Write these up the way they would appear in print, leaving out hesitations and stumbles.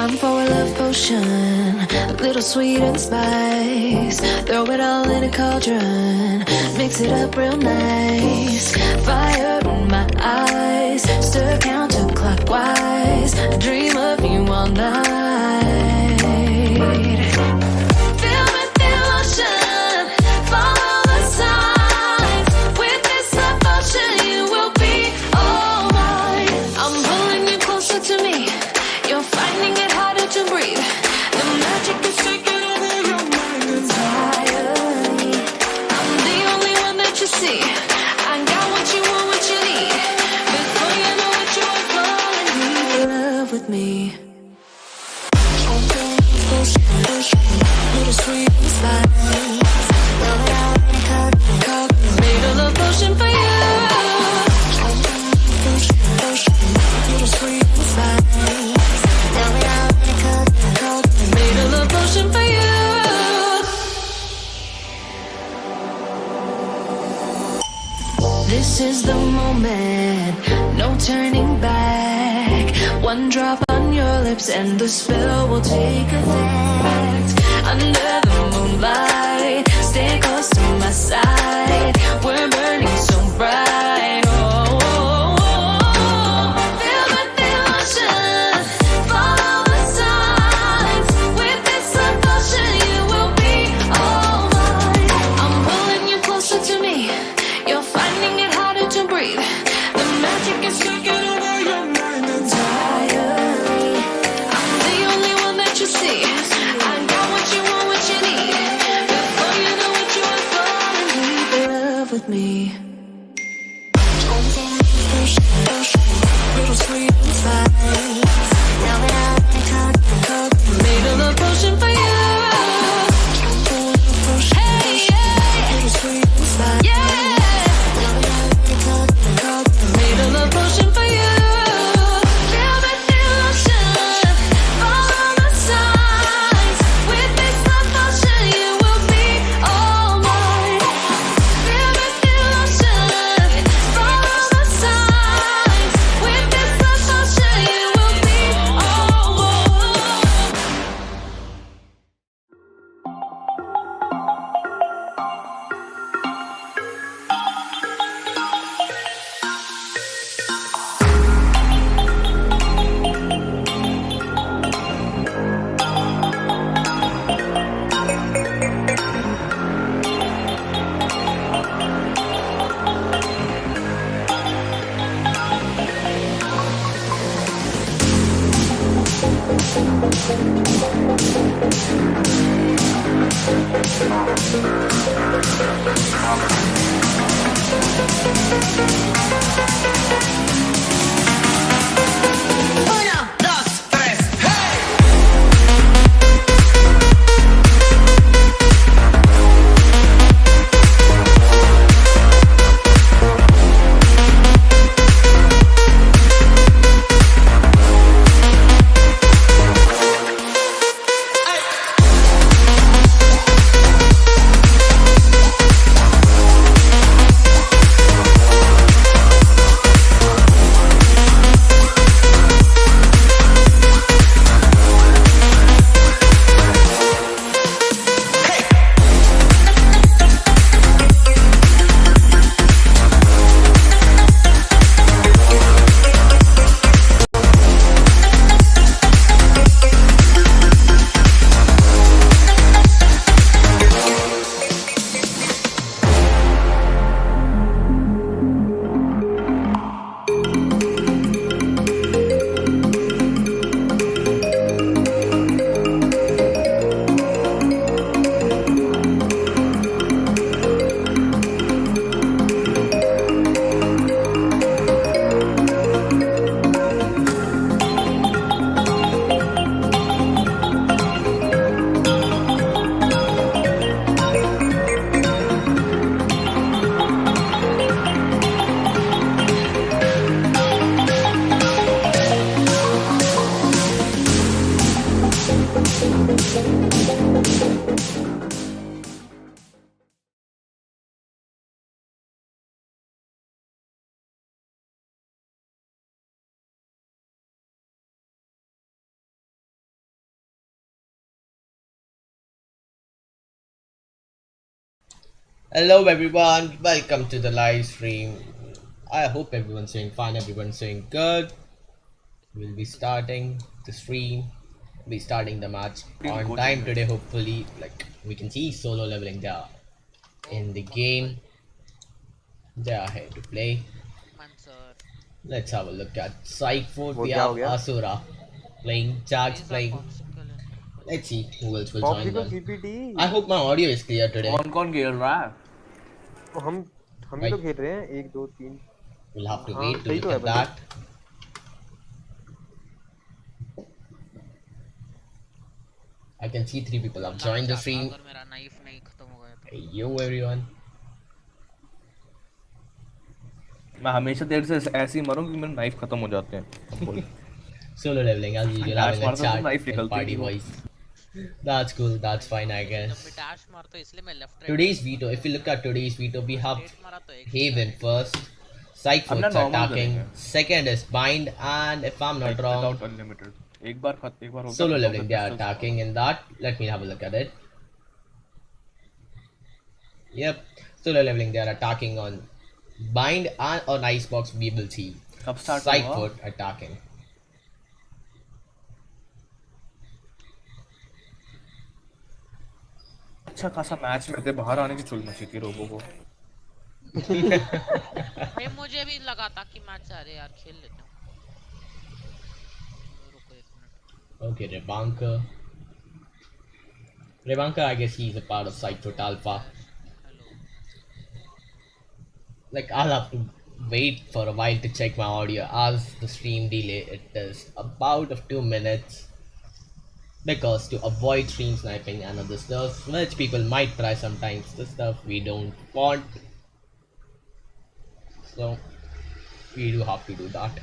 Time for a love potion, a little sweet and spice. Throw it all in a cauldron, mix it up real nice. Fire in my eyes, stir counterclockwise. I dream of you all night. Feel with the lotion, follow the signs. With this love potion, you will be all mine. I'm pulling you closer to me. You're finding it harder to breathe. The magic is taking over your mind entirely. I'm the only one that you see. I got what you want, what you need. Before you know it, you are falling deep in love with me. Little sweet and spice. Made a love potion for you. Little sweet and spice. Made a love potion for you. This is the moment, no turning back. One drop on your lips and the spell will take effect. Under the moonlight, stay close to my side. We're burning so bright. Oh, oh, oh. Feel the devotion, follow the signs. With this love potion, you will be all mine. I'm pulling you closer to me. You're finding it harder to breathe. The magic is taking over your mind entirely. I'm the only one that you see. I got what you want, what you need. Before you know it, you are falling deep in love with me. Little sweet and spice. Made a love potion for you. Hey, yeah. Little sweet and spice. Yeah. Made a love potion for you. Feel the devotion, follow the signs. With this love potion, you will be all mine. Feel the devotion, follow the signs. With this love potion, you will be all mine. Uno, dos, tres, hey! Hello everyone, welcome to the live stream. I hope everyone's doing fine, everyone's doing good. We'll be starting the stream, be starting the match on time today, hopefully. Like we can see solo leveling there in the game. They are here to play. Let's have a look at Psycfort. वो We क्या हो have गया? Asura playing, Jags playing. Let's see who else will join Popsicle them. CPT. I hope my audio is clear today. कौन खेल रहा है? तो हम ही तो Right. खेल रहे हैं 1 2 3. We'll have to हाँ wait to सही look तो है at बंदे. that. I can see 3 people have joined the stream. Hey, yo everyone. मैं हमेशा देर से ऐसे ही मरूं कि मेरे नाइफ खत्म हो जाते हैं. Solo leveling as usual, Dash having a मारता तो chat knife in निकलती party नहीं वो. voice. That's cool, that's fine I guess. Today's veto, if you look at today's veto, we have Haven first, Psychfort's अपना normal attacking, करेंगे. second is Bind, and if I'm not wrong, Without unlimited. एक बार हो गया. solo leveling they are attacking in that. Let me have a look at it. Yep, solo leveling they are attacking on Bind and on Icebox we will see कब start हुआ? Psychfort attacking. अच्छा खासा match में थे, बाहर आने की चुल मची थी रोबो को. भाई मुझे भी लगा था कि मैच अरे यार खेल लेते हैं. रुको 1 minute. Okay, Revanka. Revanka, I guess he's a part of Psychfort Alpha. Like, I'll have to wait for a while to check my audio as the stream delay. It is about of 2 minutes. Because to avoid stream sniping and other stuff, which people might try sometimes, the stuff we don't want. So, we do have to do that.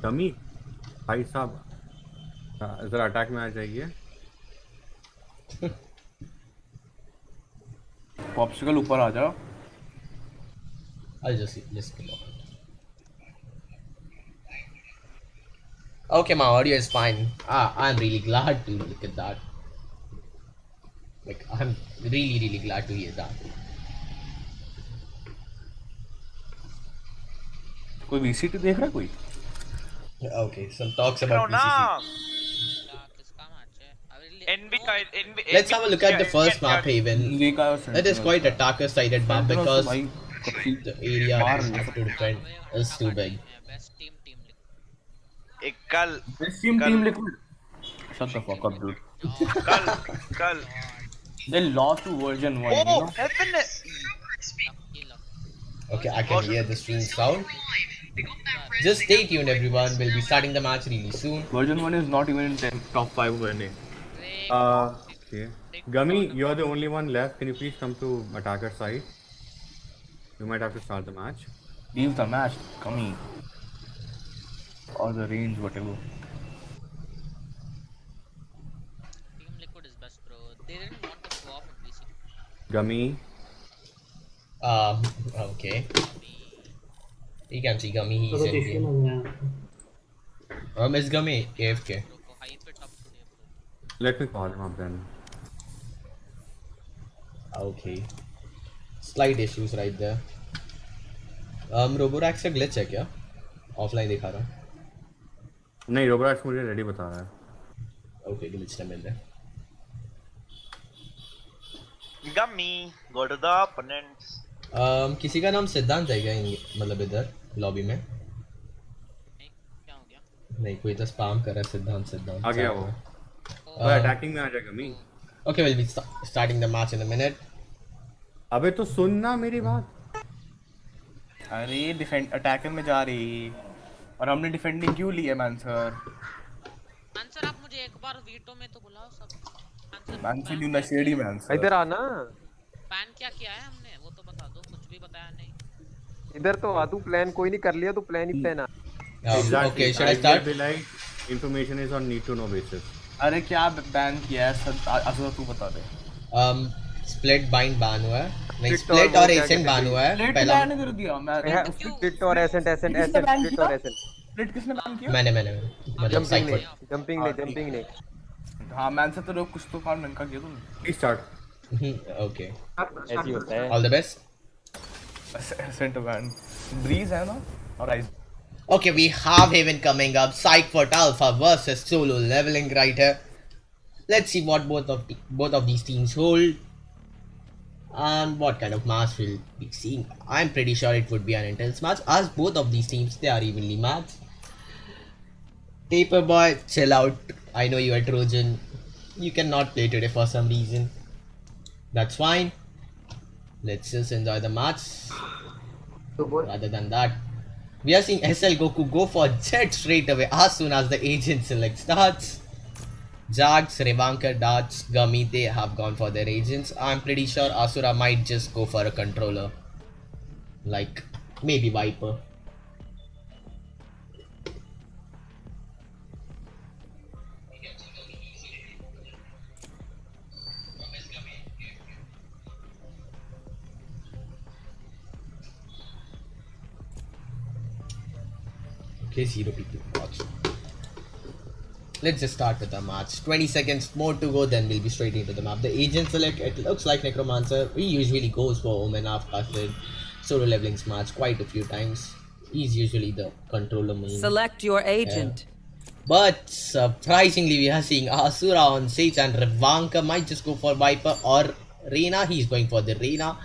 Dummy भाई साहब जरा attack में आ जाइए. Popsicle ऊपर आ जाओ. I'll just go. Okay, my audio is fine. I'm really glad to look at that. Like, I'm really glad to hear that. कोई VCT देख रहा है कोई? Okay, some talks about BCC. किसका मैच है? अभी Let's have a look at the first map, Haven. It is quite attacker-sided map because the area I have to defend is too big. Best team लिख. Team Liquid. Shut the fuck up, dude. कल They lost to version 1, you know? Okay, I can hear the stream sound. Just stay tuned, everyone. We'll be starting the match really soon. Version 1 is not even in top 5 winning. Okay. Gummy, you're the only one left. Can you please come to attacker side? You might have to start the match. Leave the match, coming. Or the range, whatever. Team Liquid is best, bro. They didn't want to swap in BC. Gummy, Okay. You can see Gummy, he's in game. Is Gummy AFK? रुको hype it up today, bro. let me call him up then. Okay. Slight issues right there. Roborax का glitch है क्या? Offline दिखा रहा हूँ. नहीं robots मुझे ready बता रहा है. Okay, glitch ना मिल रहा है. Gummy, go to the opponents. किसी का नाम सिद्धांत है क्या मतलब इधर लॉबी में? नहीं, क्या हो गया? नहीं, कोई तो स्पैम कर रहा है सिद्धांत. आ गया वो. वो अटैकिंग में आ जा गमी. Okay, we'll be starting the match in a minute. अबे तो सुन ना मेरी बात. अरे डिफेंड अटैकर में जा रही और हमने डिफेंडिंग क्यों ली है मैन सर? आंसर आप मुझे एक बार वीटो में तो बुलाओ सब. आंसर मैन से ड्यू नशेडी मैन सर. इधर आना. प्लान क्या किया है हमने वो तो बता दो. कुछ भी बताया नहीं. इधर तो आ. तू प्लान कोई नहीं कर लिया. तू प्लान ही प्लान आ. Okay, should I start? Be like, information is on need to know basis. अरे क्या बैन किया है सर? असर तू बता दे. स्प्लिट बाइंड बैन हुआ है, नहीं Split और स्प्लिट वो और क्या एसेंट कहते बैन हैं? हुआ है स्प्लिट पहला। बैन कर दिया मैं स्प्लिट और एसेंट एसेंट किसने एसेंट बैन स्प्लिट किया? और एसेंट। स्प्लिट किसने बैन किया? मैंने मतलब जंपिंग ने साइकफोर्ट। जंपिंग ने हाँ मैन से तो लोग कुछ तो काम ढंग का किया तुमने। Please start. ओके, ऐसी होता है। All the best. एसेंट बैन ब्रीज है ना और ice. Okay, we have Haven coming up. Psycfort Alpha versus Solo leveling right here. Let's see what both of these teams hold and what kind of match we'll be seeing. I'm pretty sure it would be an intense match as both of these teams, they are evenly matched. Paperboy, chill out. I know you are Trojan. You cannot play today for some reason. That's fine. Let's just enjoy the match. Rather than that, we are seeing SL Goku go for Jet straight away as soon as the agent select starts. Jags, Revankar, Darts, Gummy, they have gone for their agents. I'm pretty sure Asura might just go for a controller. Like, maybe Viper. Okay, 0 people watch. Let's just start with the match. 20 seconds more to go, then we'll be straight into the map. The agent select, it looks like Necromancer. He usually goes for Omen. I've casted solo leveling's match quite a few times. He's usually the controller main. Select your agent. But surprisingly, we are seeing Asura on Sage and Revanka might just go for Viper or Reina. He's going for the Reina.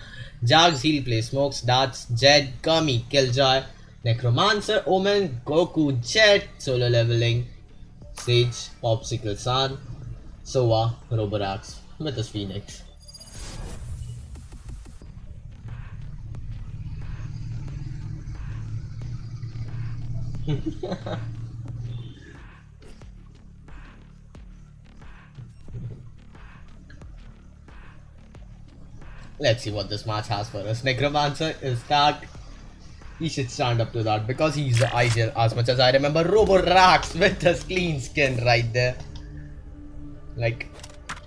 Jags, he'll play Smokes, Darts, Jed, Kami, Killjoy, Necromancer, Omen, Goku, Jet, solo leveling, Sage, Popsicle San, Sova, Roborax with his Phoenix. Let's see what this match has for us. Necromancer is dark. He should stand up to that because he's the ideal as much as I remember. Roborax with his clean skin right there. Like,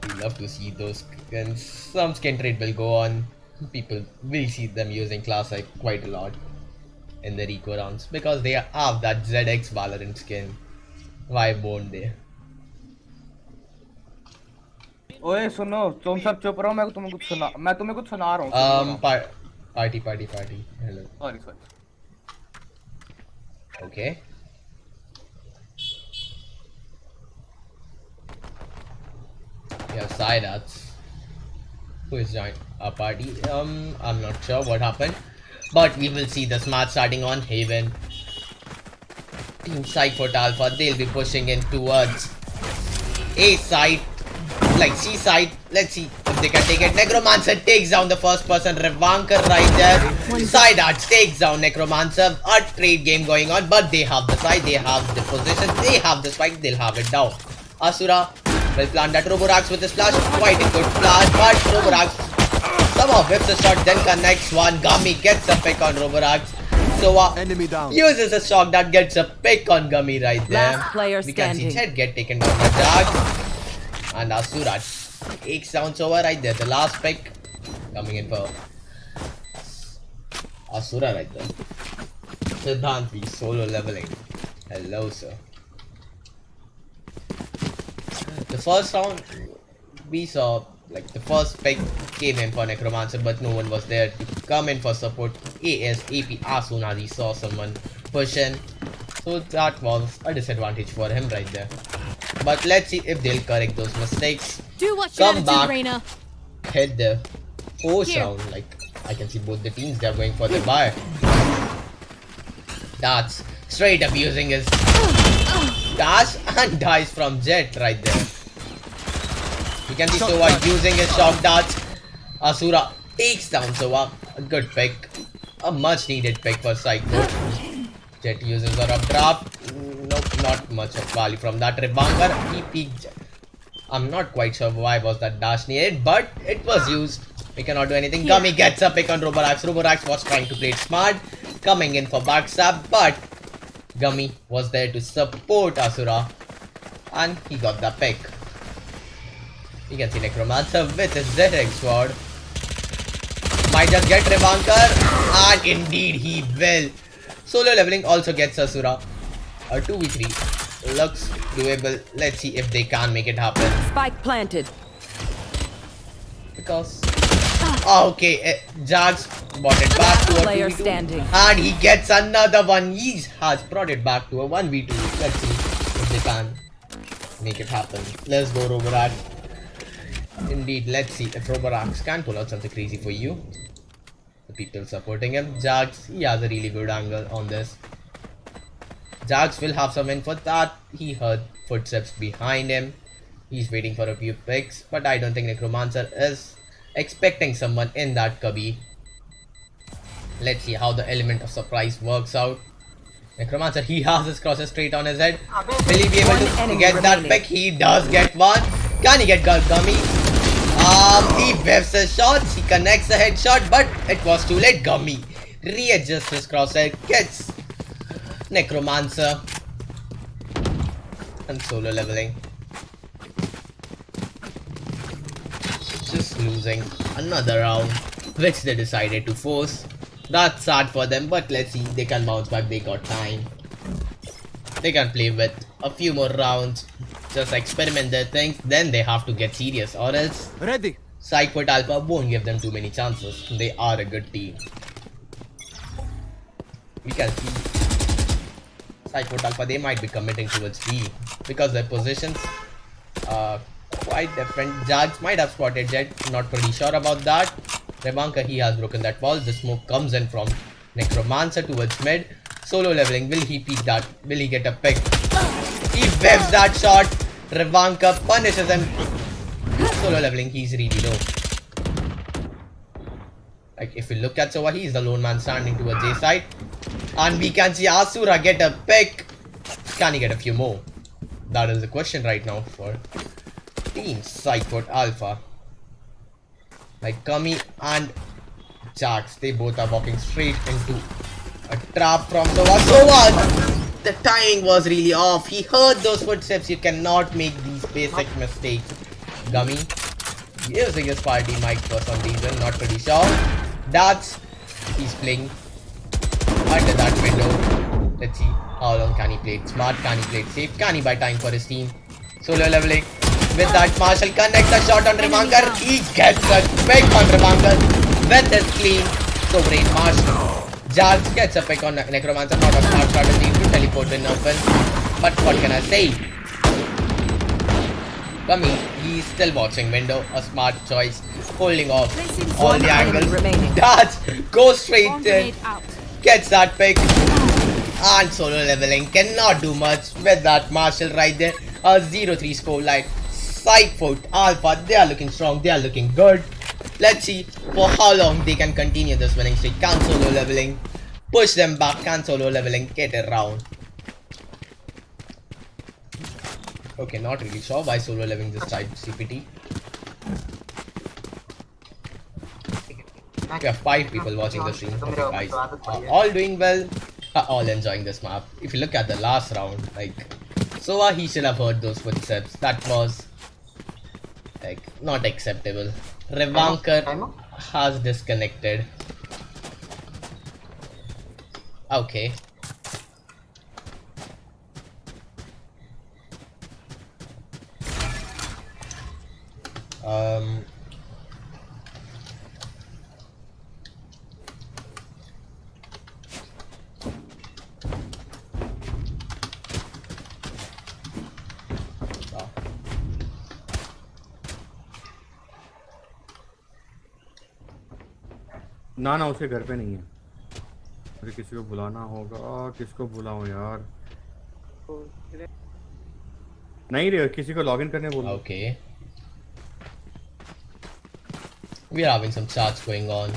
we love to see those skins. Some skin trade will go on. People will see them using Classic quite a lot in the Rico rounds because they have that ZX Valorant skin. Why won't they? ओए सुनो तुम सब चुप रहो मैं तुम्हें कुछ सुना रहा हूँ Party. Hello. Sorry Okay. We have side arts. Who is joined our party? I'm not sure what happened, but we will see this match starting on Haven. Team Psycfort Alpha, they'll be pushing in towards A side, like C side. Let's see if they can take it. Necromancer takes down the first person. Revanker right there. Side arts takes down Necromancer. A trade game going on, but they have the side, they have the position, they have the spike, they'll have it down. Asura will plant that Roborax with his flash. Quite a good flash, but Roborax somehow whips a shot, then connects one. Gummy gets a pick on Roborax. So uses a shock that gets a pick on Gummy right there. Last player We can see standing. Chet get taken down by Jag. And Asura takes down Sova right there. The last pick coming in for Asura right there. Siddhanti solo leveling. Hello, sir. The first round we saw, like, the first pick came in for Necromancer, but no one was there to come in for support ASAP as soon as he saw someone push in. So that was a disadvantage for him right there. But let's see if they'll correct those mistakes. Do what you Come gotta back, do, Reina. hit the fourth Here. round. Like, I can see both the teams, they're going for the buy. That's straight up using his dash and dies from Jet right there. You can see Sova using his shock darts. Asura takes down Sova. A good pick. A much needed pick for Psycho. Jet uses her updraft. Nope, not much of value from that. Revanker, he peeked Jet. I'm not quite sure why was that dash needed, but it was used. We cannot do anything. Gummy gets a pick on Roborax. Roborax was trying to play it smart, coming in for backstab, but Gummy was there to support Asura, and he got the pick. You can see Necromancer with his ZX sword. Might just get Revankar, and indeed he will. Solo leveling also gets Asura. A 2v3 looks doable. Let's see if they can make it happen. Spike planted. Because okay, Jags brought it back to a Player 2v2, standing. and he gets another one. He has brought it back to a 1v2. Let's see if they can make it happen. Let's go, Roborak. Indeed, let's see if Roborax can pull out something crazy for you. The people supporting him. Jags, he has a really good angle on this. Jags will have some info that he heard footsteps behind him. He's waiting for a few picks, but I don't think Necromancer is expecting someone in that cubby. Let's see how the element of surprise works out. Necromancer, he has his crosses straight on his head. Will he be able to get that pick? He does get one. Can he get Gummy? He whiffs his shots. He connects a headshot, but it was too late. Gummy readjusts his crosshair, gets Necromancer, and solo leveling. Just losing another round, which they decided to force. That's sad for them, but let's see, they can bounce back. They got time. They can play with a few more rounds, just experiment their things, then they have to get serious, or else Ready. Psycfort Alpha won't give them too many chances. They are a good team. We can see Psycfort Alpha, they might be committing towards B because their positions are quite different. Jags might have spotted Jet, not pretty sure about that. Revankar, he has broken that wall. The smoke comes in from Necromancer towards mid. Solo leveling, will he peek that? Will he get a pick? He whiffs that shot. Revankar punishes him. Solo leveling, he's really low. Like if you look at Sova, he's the lone man standing towards A side. And we can see Asura get a pick. Can he get a few more? That is the question right now for Team Psycfort Alpha. Like Kami and Jax, they both are walking straight into a trap from Sova. Sova! The timing was really off. He heard those footsteps. You cannot make these basic mistakes. Gummy using his party mic for some reason, not pretty sure. That's he's playing under that window. Let's see how long can he play it smart, can he play it safe, can he buy time for his team. Solo leveling with that Marshall connects a shot on Revankar. He gets a pick on Revankar with his clean sovereign Marshall. Jags gets a pick on Necromancer, not a smart strategy to teleport in open. But what can I say? Kami, he's still watching window, a smart choice, holding off all the angles. Dodge, goes straight in, gets that pick, and solo leveling cannot do much with that Marshall right there. A 0-3 score line. Psycfort Alpha, they are looking strong, they are looking good. Let's see for how long they can continue this winning streak. Can solo leveling push them back? Can solo leveling get around? Okay, not really sure why solo leveling this type CPT. We have 5 people watching the stream. Okay, guys, all doing well, all enjoying this map. If you look at the last round, like Sova, he should have heard those footsteps. That was like not acceptable. Revankar has disconnected. Okay. ना ना उसे घर पे नहीं है. अरे किसी को बुलाना होगा. किसको बुलाऊं यार? नहीं रे, किसी को लॉगिन करने बोलो. Okay. We are having some chats going on.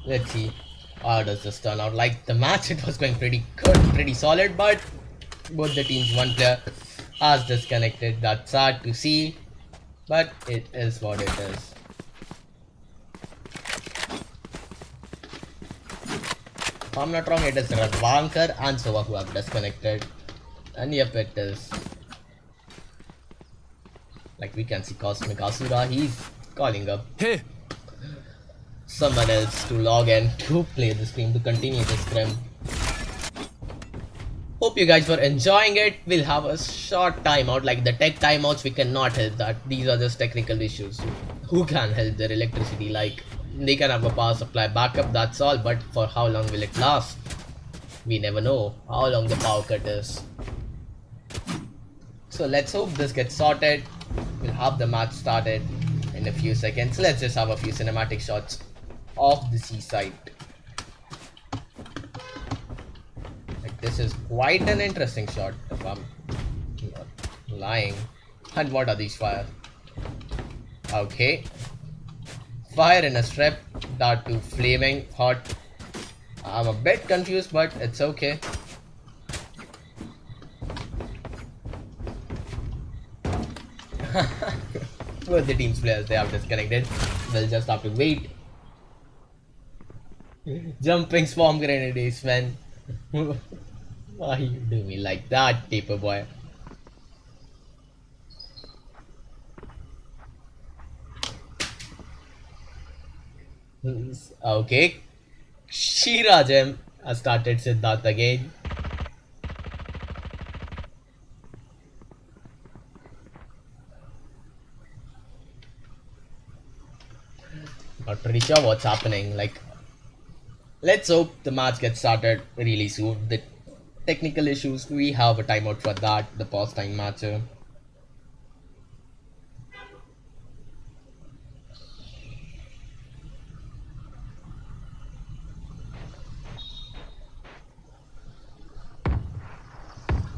Let's see how does this turn out. Like the match, it was going pretty good, pretty solid, but both the teams, one player has disconnected. That's sad to see, but it is what it is. If I'm not wrong, it is Revankar and Sova who have disconnected. And yep, it is. Like we can see Cosmic Asura, he's calling up someone else to log in to play the scrim, to continue the scrim. Hope you guys were enjoying it. We'll have a short timeout, like the tech timeouts, we cannot help that. These are just technical issues. Who can help their electricity? Like, they can have a power supply backup, that's all, but for how long will it last? We never know how long the power cut is. So let's hope this gets sorted. We'll have the match started in a few seconds. Let's just have a few cinematic shots of the seaside. Like, this is quite an interesting shot, if I'm not lying. And what are these fire? Okay. Fire in a strip, that too flaming hot. I'm a bit confused, but it's okay. Both the team's players, they have disconnected. We'll just have to wait. Jumping swarm grenades, man. Why you do me like that, paper boy? Okay. Shirajem has started Siddharth again. Not really sure what's happening. Like, let's hope the match gets started really soon. The technical issues, we have a timeout for that. The pause time match.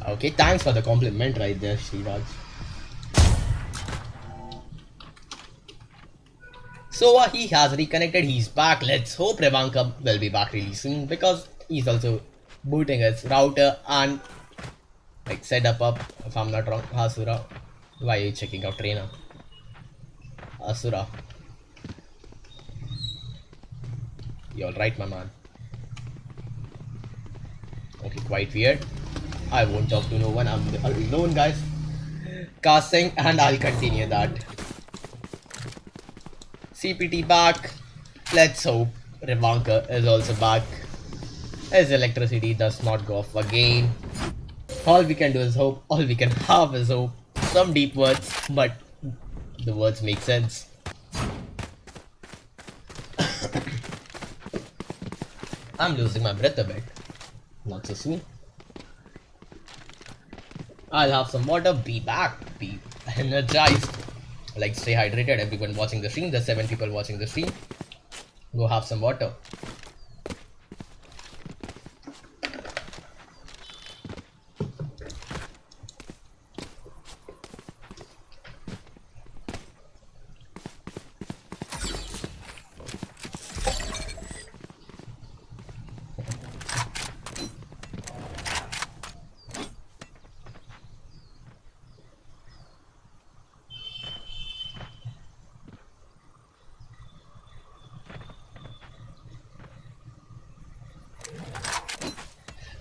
Okay, thanks for the compliment right there, Sriraj. So he has reconnected, he's back. Let's hope Revanka will be back really soon, because he's also booting his router and like setup up, if I'm not wrong. Asura, why are you checking out trainer? Asura, you alright, my man? Okay, quite weird. I won't talk to no one, I'm alone, guys. Casting, and I'll continue that. CPT back. Let's hope Revanka is also back. His electricity does not go off again. All we can do is hope. All we can have is hope. Some deep words, but the words make sense. I'm losing my breath a bit. Not so soon. I'll have some water, be back, be energized. Like, stay hydrated, everyone watching the stream. There's 7 people watching the stream. Go have some water.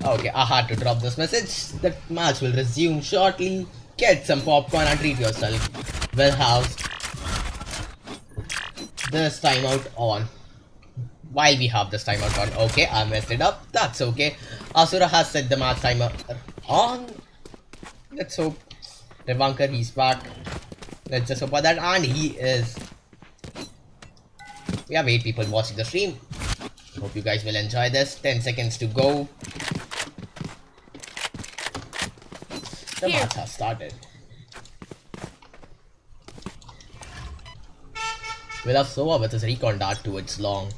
Okay, I had to drop this message. The match will resume shortly. Get some popcorn and treat yourself. We'll have this timeout on. While we have this timeout on. Okay, I messed it up. That's okay. Asura has set the match timer on. Let's hope Revanka, he's back. Let's just hope for that. And he is. We have 8 people watching the stream. Hope you guys will enjoy this. 10 seconds to go. The match has started. We'll have Sova with his recon dart towards long.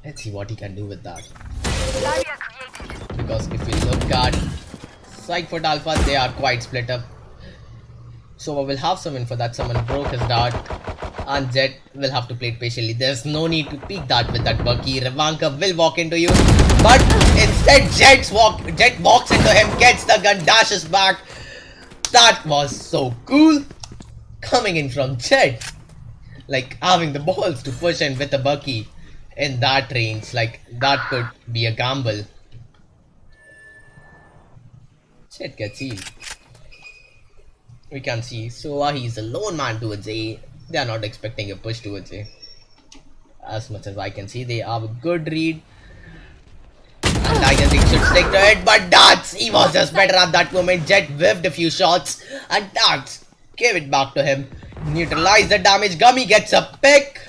Let's see what he can do with that. Because if you look at Psycfort Alpha, they are quite split up. Sova will have some info that someone broke his dart. And Jet will have to play it patiently. There's no need to peek that with that Bucky. Revanka will walk into you. But instead Jet walks into him, gets the gun, dashes back. That was so cool. Coming in from Jet. Like, having the balls to push in with a Bucky in that range. Like, that could be a gamble. Jet gets healed. We can see Soa, he's a lone man towards A. They are not expecting a push towards A. As much as I can see, they have a good read. And I guess he should stick to it, but Darts, he was just better at that moment. Jet whiffed a few shots, and Darts gave it back to him. Neutralize the damage. Gummy gets a pick.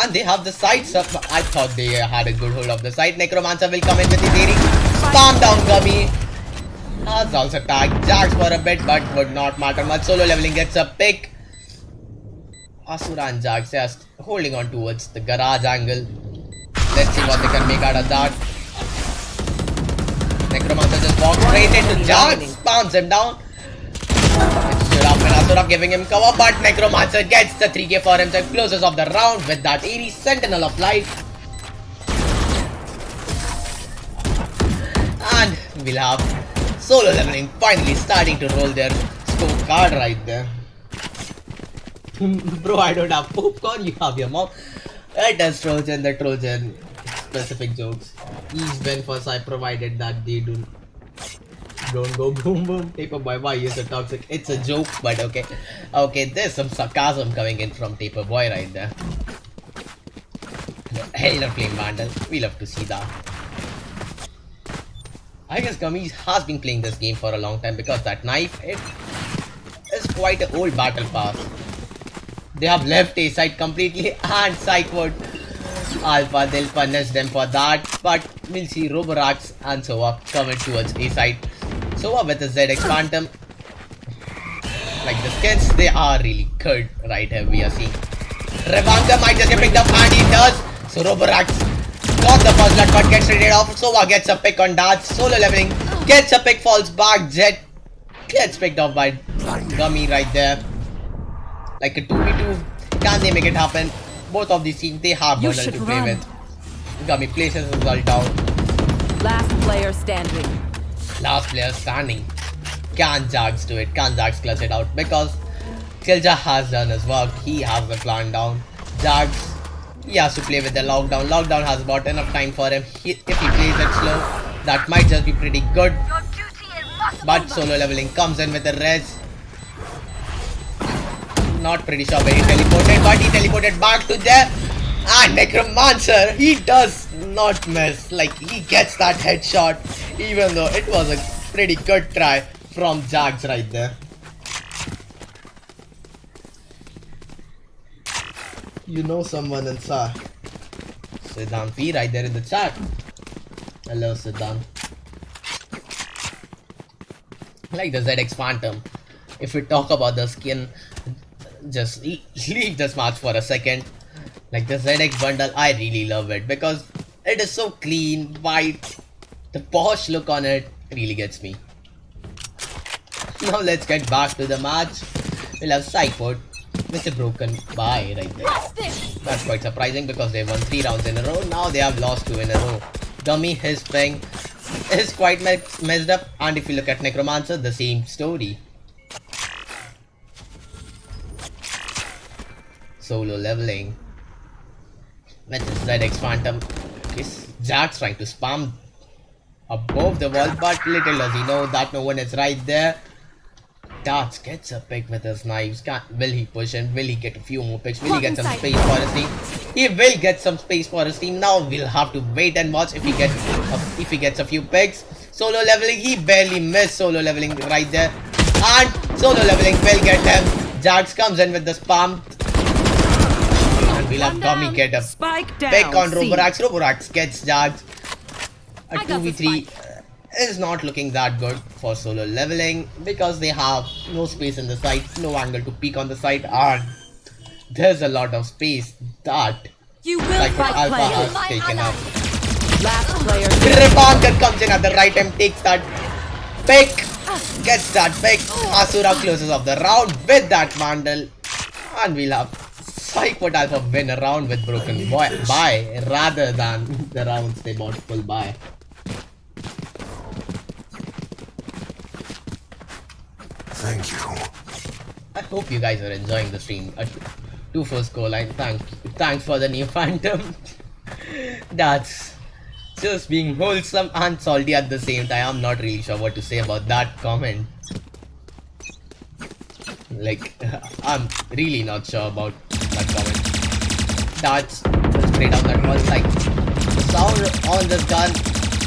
And they have the sights up. I thought they had a good hold of the site. Necromancer will come in with his Aerie. Spam down Gummy. Has also tagged Jax for a bit, but would not matter much. Solo leveling gets a pick. Asura and Jax just holding on towards the garage angle. Let's see what they can make out of that. Necromancer just walks straight into Jax, spams him down. Asura giving him cover, but Necromancer gets the 3k for himself, closes off the round with that Aerie Sentinel of Light. And we'll have Solo leveling finally starting to roll their scorecard right there. Bro, I don't have popcorn, you have your mom. It is Trojan, the Trojan specific jokes. Each win for Psy provided that they don't go boom boom. Taperboy, why you're so toxic? It's a joke, but okay. Okay, there's some sarcasm coming in from Taperboy right there. Hell of flame vandal. We love to see that. I guess Gummy has been playing this game for a long time because that knife, it is quite an old battle pass. They have left A side completely and Psycfort Alpha, they'll punish them for that, but we'll see Roborax and Soa coming towards A side. Soa with the ZX Phantom, like the skins, they are really good right here. We are seeing Revanka might just get picked up, and he does. So Roborax got the first blood but gets traded off. Soa gets a pick on Darts. Solo leveling gets a pick, falls back. Jet gets picked off by Gummy right there. Like a 2v2, can they make it happen? Both of these teams, they have bundle to play with. Gummy places his result down. Last player standing. Last player standing. Can Jax do it? Can Jax clutch it out? Because Kilja has done his work. He has the plan down. Jax, he has to play with the lockdown. Lockdown has about enough time for him. If he plays it slow, that might just be pretty good. But solo leveling comes in with the res. Not pretty sure where he teleported, but he teleported back to there. And Necromancer, he does not miss. Like, he gets that headshot, even though it was a pretty good try from Jax right there. You know someone in Sa. Siddhan P right there in the chat. Hello Siddhan. Like the ZX Phantom. If we talk about the skin, just leave this match for a second. Like the ZX bundle, I really love it because it is so clean, white. The posh look on it really gets me. Now let's get back to the match. We'll have Psycfort with a broken bye right there. That's quite surprising because they won 3 rounds in a row. Now they have lost 2 in a row. Gummy, his ping is quite messed up, and if you look at Necromancer, the same story. Solo leveling with his ZX Phantom. Is Jax trying to spam above the wall, but little does he know that no one is right there. Darts gets a pick with his knives. Will he push him? Will he get a few more picks? Will he get some space for his team? He will get some space for his team. Now we'll have to wait and watch if he gets a few picks. Solo leveling, he barely missed solo leveling right there. And solo leveling will get him. Jax comes in with the spam. And we'll have Gummy get a pick on Roborax. Roborax gets Jax. A 2v3 is not looking that good for solo leveling because they have no space in the site, no angle to peek on the site, and there's a lot of space that Psycfort Alpha has taken up. Last player. Revanka comes in at the right time, takes that pick, gets that pick. Asura closes off the round with that Vandal, and we'll have Psycfort Alpha win a round with broken bye rather than the rounds they bought full bye. Thank you. I hope you guys are enjoying the stream. A 2-4 scoreline. Thanks for the new Phantom. That's just being wholesome and salty at the same time. I'm not really sure what to say about that comment. Like, I'm really not sure about that comment. That's straight out that was like, the sound on this gun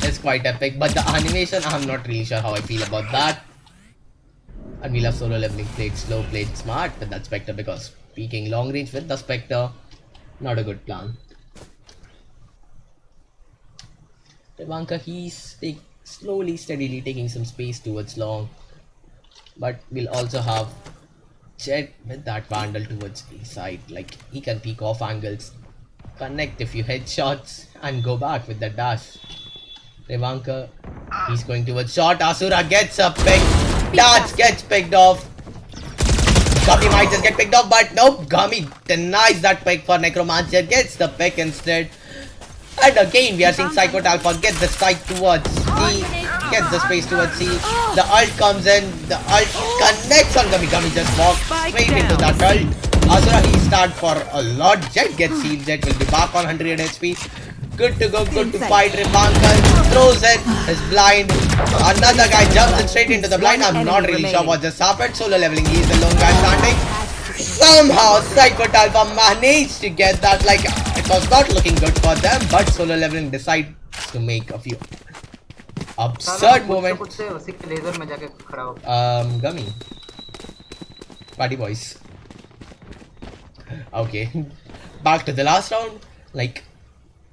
is quite epic, but the animation, I'm not really sure how I feel about that. And we'll have solo leveling played slow, played smart with that Spectre, because peeking long range with the Spectre, not a good plan. Revanka, he's slowly, steadily taking some space towards long. But we'll also have Jet with that Vandal towards A side. Like, he can peek off angles, connect a few headshots, and go back with the dash. Revanka, he's going towards shot. Asura gets a pick. Dash gets picked off. Gummy might just get picked off, but nope. Gummy denies that pick for Necromancer, gets the pick instead. And again, we are seeing Psycfort Alpha get the sight towards C, gets the space towards C. The ult comes in, the ult connects on Gummy. Gummy just walks straight into that ult. Asura, he start for a lot. Jet gets healed. Jet will be back on 100 HP. Good to go, good to fight. Revanka throws it, is blind. Another guy jumps in straight into the blind. I'm not really sure what just happened. Solo leveling, he's the lone guy standing. Somehow, Psycfort Alpha managed to get that. Like, it was not looking good for them, but solo leveling decides to make a few absurd moments. Gummy. Party boys. Okay. Back to the last round. Like,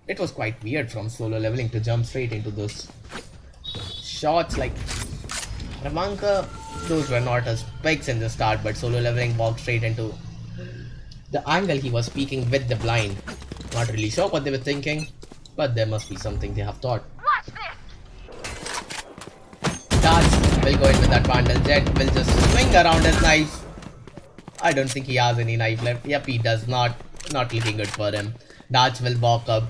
it was quite weird from solo leveling to jump straight into those shots. Like, Revanka, those were not as picks in the start, but solo leveling walked straight into the angle he was peeking with the blind. Not really sure what they were thinking, but there must be something they have thought. Dats will go in with that Vandal. Jet will just swing around his knife. I don't think he has any knife left. Yep, he does not. Not looking good for him. Dats will walk up.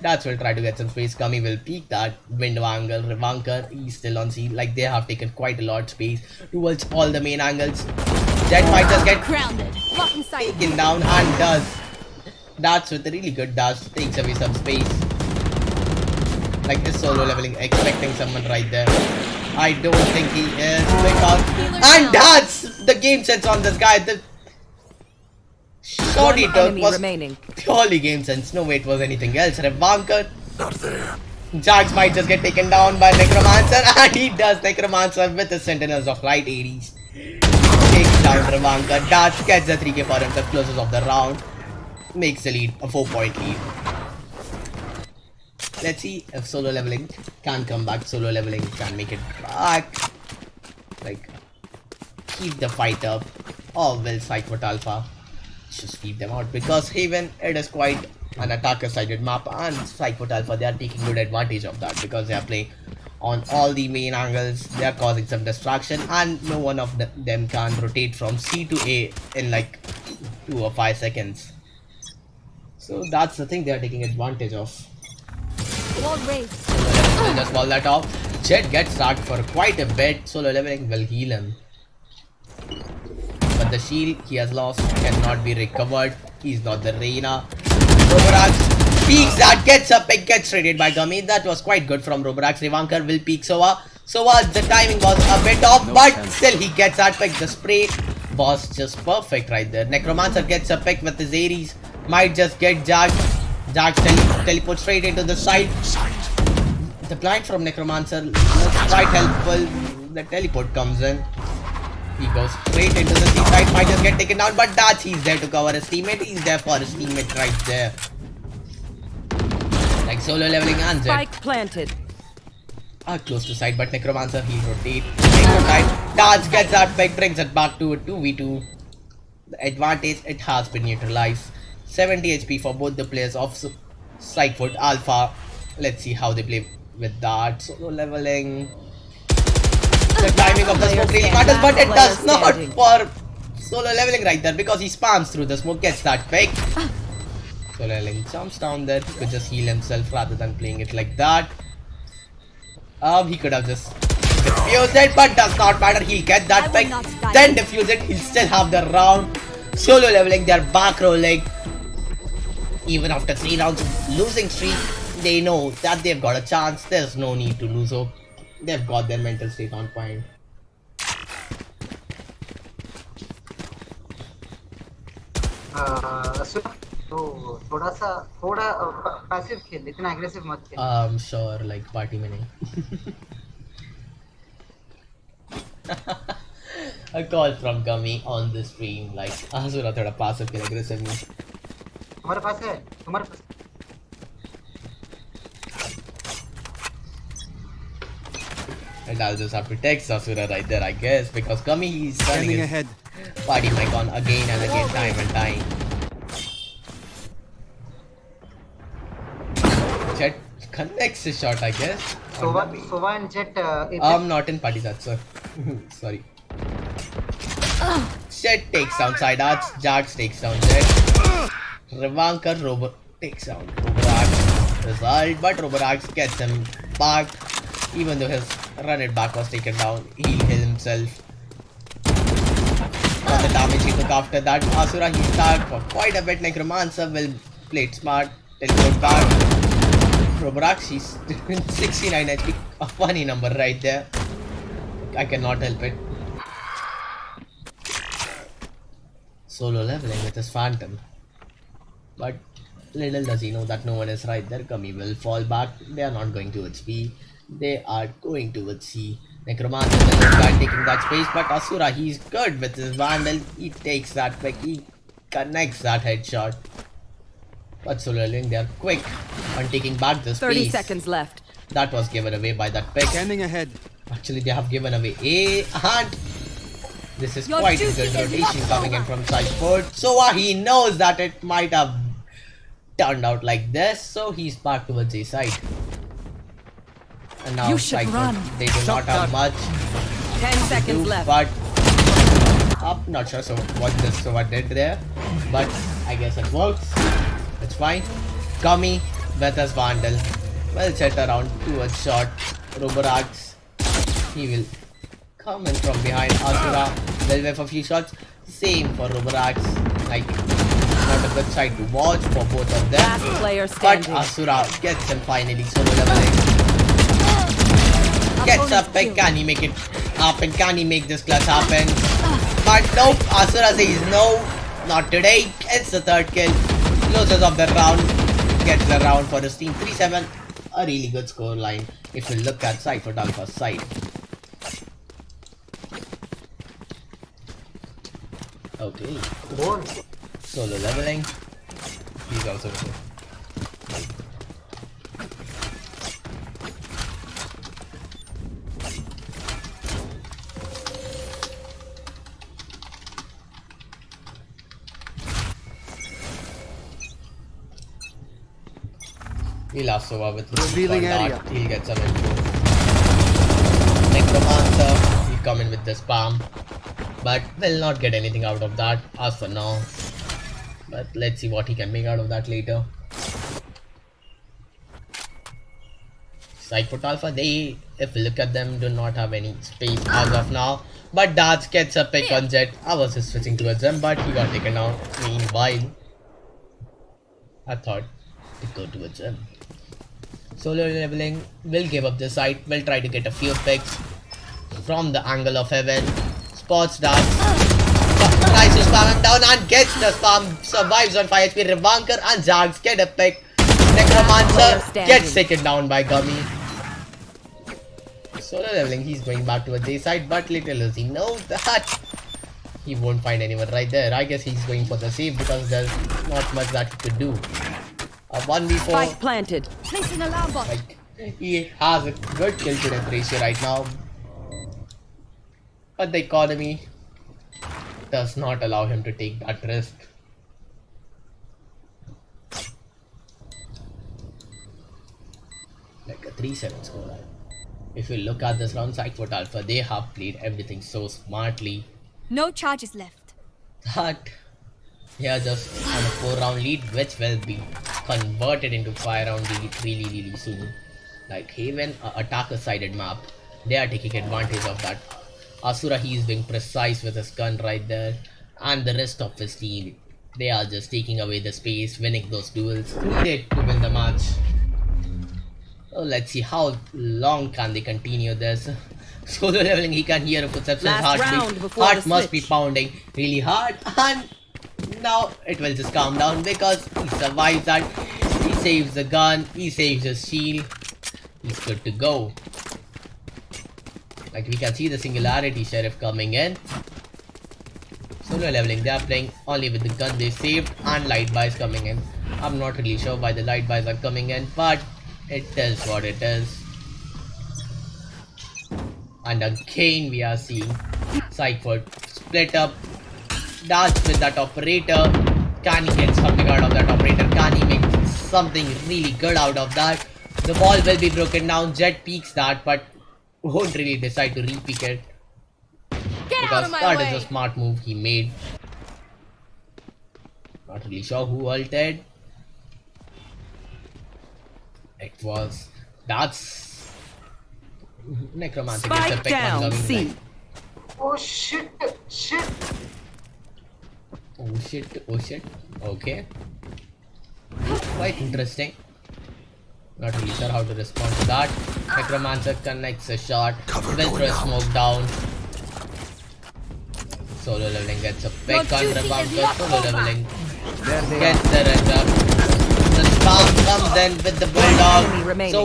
Dats will try to get some space. Gummy will peek that window angle. Revanka, he's still on C. Like, they have taken quite a lot of space towards all the main angles. Jet might just get taken down and does. Dats with a really good dash takes away some space. Like, this solo leveling, expecting someone right there. I don't think he is, because and Dats, the game sense on this guy. The shot he took was purely game sense. No way it was anything else. Revanka, Not there. Jax might just get taken down by Necromancer, and he does. Necromancer with the Sentinels of Light Ares takes down Revanka. Dats gets the 3k for himself, closes off the round, makes the lead, a 4-point lead. Let's see if solo leveling can come back. Solo leveling can make it back. Like, keep the fight up. Or will Psycfort Alpha just keep them out? Because Haven, it is quite an attacker-sided map, and Psycfort Alpha, they are taking good advantage of that, because they are playing on all the main angles. They are causing some distraction, and no one of them can rotate from C to A in like 2 or 5 seconds. So that's the thing they are taking advantage of. Solo leveling will just wall that off. Jet gets tagged for quite a bit. Solo leveling will heal him, but the shield he has lost cannot be recovered. He's not the Reina. Roborax peeks that, gets a pick, gets traded by Gummy. That was quite good from Roborax. Revanker will peek Sova. Sova, the timing was a bit off, but still he gets that pick. The spray was just perfect right there. Necromancer gets a pick with his Ares. Might just get Jax. Jax teleports straight into the side. The blind from Necromancer was quite helpful. The teleport comes in. He goes straight into the C side. Might just get taken down, but that's, he's there to cover his teammate. He's there for his teammate right there. Like, solo leveling and Spike planted. Close to side, but Necromancer, he'll rotate. Dance gets that pick, brings it back to a 2v2. The advantage, it has been neutralized. 70 HP for both the players of Psycfort Alpha. Let's see how they play with that. Solo leveling. The timing of the smoke really matters, but it does not for solo leveling right there, because he spams through the smoke, gets that pick. Solo leveling jumps down there. He could just heal himself rather than playing it like that. He could have just defused it, but does not matter. He'll get that pick, then defuse it. He'll still have the round. Solo leveling, they're back rolling. Even after 3 rounds of losing streak, they know that they've got a chance. There's no need to lose hope. They've got their mental state on point. तो थोड़ा passive खेल, इतना aggressive मत खेल. Sure, like party में नहीं. A call from Gummy on the stream, like Asura थोड़ा passive खेल aggressive नहीं. तुम्हारे पास है, तुम्हारे पास. And I'll just have to text Asura right there, I guess, because Gummy he's turning his ahead. party mic on again and again, time and time. Jet connects his shot, I guess. Sova and Jet. Not in party chat, sir. Sorry. Jet takes down side arts, Jax takes down Jet. Revankar takes down Roberax. Result, but Roberax gets him back. Even though his run it back was taken down, he'll heal himself. For the damage he took after that, Asura he's stuck for quite a bit. Necromancer will play it smart, teleport back. Roberax, he's 69 HP, a funny number right there. I cannot help it. Solo leveling with his phantom. But little does he know that no one is right there. Gummy will fall back. They are not going towards B. They are going towards C. Necromancer is the guy taking that space, but Asura, he's good with his Vandal. He takes that pick. He connects that headshot. But Solo leveling, they are quick on taking back the space. 30 seconds left. That was given away by that pick. Scanning ahead. Actually, they have given away A, and this is quite a good rotation coming in from Psycfort. So he knows that it might have turned out like this, so he's back towards A side. And now Psycfort, they do not have much 10 seconds left. but I'm not sure so what did there, but I guess it works. It's fine. Gummy with his Vandal will set around towards shot. Roberax, he will come in from behind. Asura will wait for a few shots. Same for Roberax. Like, not a good side to watch for both of them. Last player But standing. Asura gets him finally. Solo leveling. Gets a pick. Can he make it happen? Can he make this clutch happen? But nope. Asura says no. Not today. It's the third kill. Closes of the round. Gets the round for his team. 3-7. A really good score line if you look at Psycfort Alpha's side. Okay. Solo leveling. He's also good. He'll have Sova with his Revealing area. dart. He'll get some info. Necromancer, he'll come in with the spam. But will not get anything out of that as for now. But let's see what he can make out of that later. Psycfort Alpha, they, if you look at them, do not have any space as of now. But Darts gets a pick on Jet. I was just switching towards him, but he got taken out. Meanwhile, I thought to go towards him. Solo leveling will give up the site, will try to get a few picks from the angle of heaven. Spots Darts, tries to spam him down and gets the spam, survives on 5 HP. Revankar and Jags get a pick. Necromancer gets taken down by Gummy. Solo leveling, he's going back towards the side, but little does he know that he won't find anyone right there. I guess he's going for the save because there's not much that he could do. A 1v4. Spike planted. Placing alarm bot. Like, he has a good kill to death ratio right now. But the economy does not allow him to take that risk. Like a 3-7 score. If you look at this round, Psycfort Alpha, they have played everything so smartly No charges left. that they are just on a 4-round lead, which will be converted into 5-round lead really soon. Like Haven, attacker sided map, they are taking advantage of that. Asura, he is being precise with his gun right there, and the rest of his team, they are just taking away the space, winning those duels needed to win the match. So let's see how long can they continue this. Solo leveling, he can hear footsteps. His Last round heartbeat. before Heart the must be switch. pounding really hard, and now it will just calm down because he survives that. He saves the gun, he saves his shield. He's good to go. Like we can see the singularity sheriff coming in. Solo leveling, they are playing only with the gun they saved and light buys coming in. I'm not really sure why the light buys are coming in, but it is what it is. And again we are seeing Psycfort split up. Dance with that operator. Can he get something out of that operator? Can he make something really good out of that? The wall will be broken down. Jet peeks that, but won't really decide to re-peek it. Because that is a smart move he made. Not really sure who ulted. It was... That's... Necromancer gets a Spike pick on down, coming C. back. Oh shit! Shit! Oh shit, oh shit. Okay. Quite interesting. Not really sure how to respond to that. Necromancer connects a shot. Will throw a smoke down. Solo leveling gets a pick on Rebounder. Solo leveling gets the red up. The spam comes in with the bulldog. So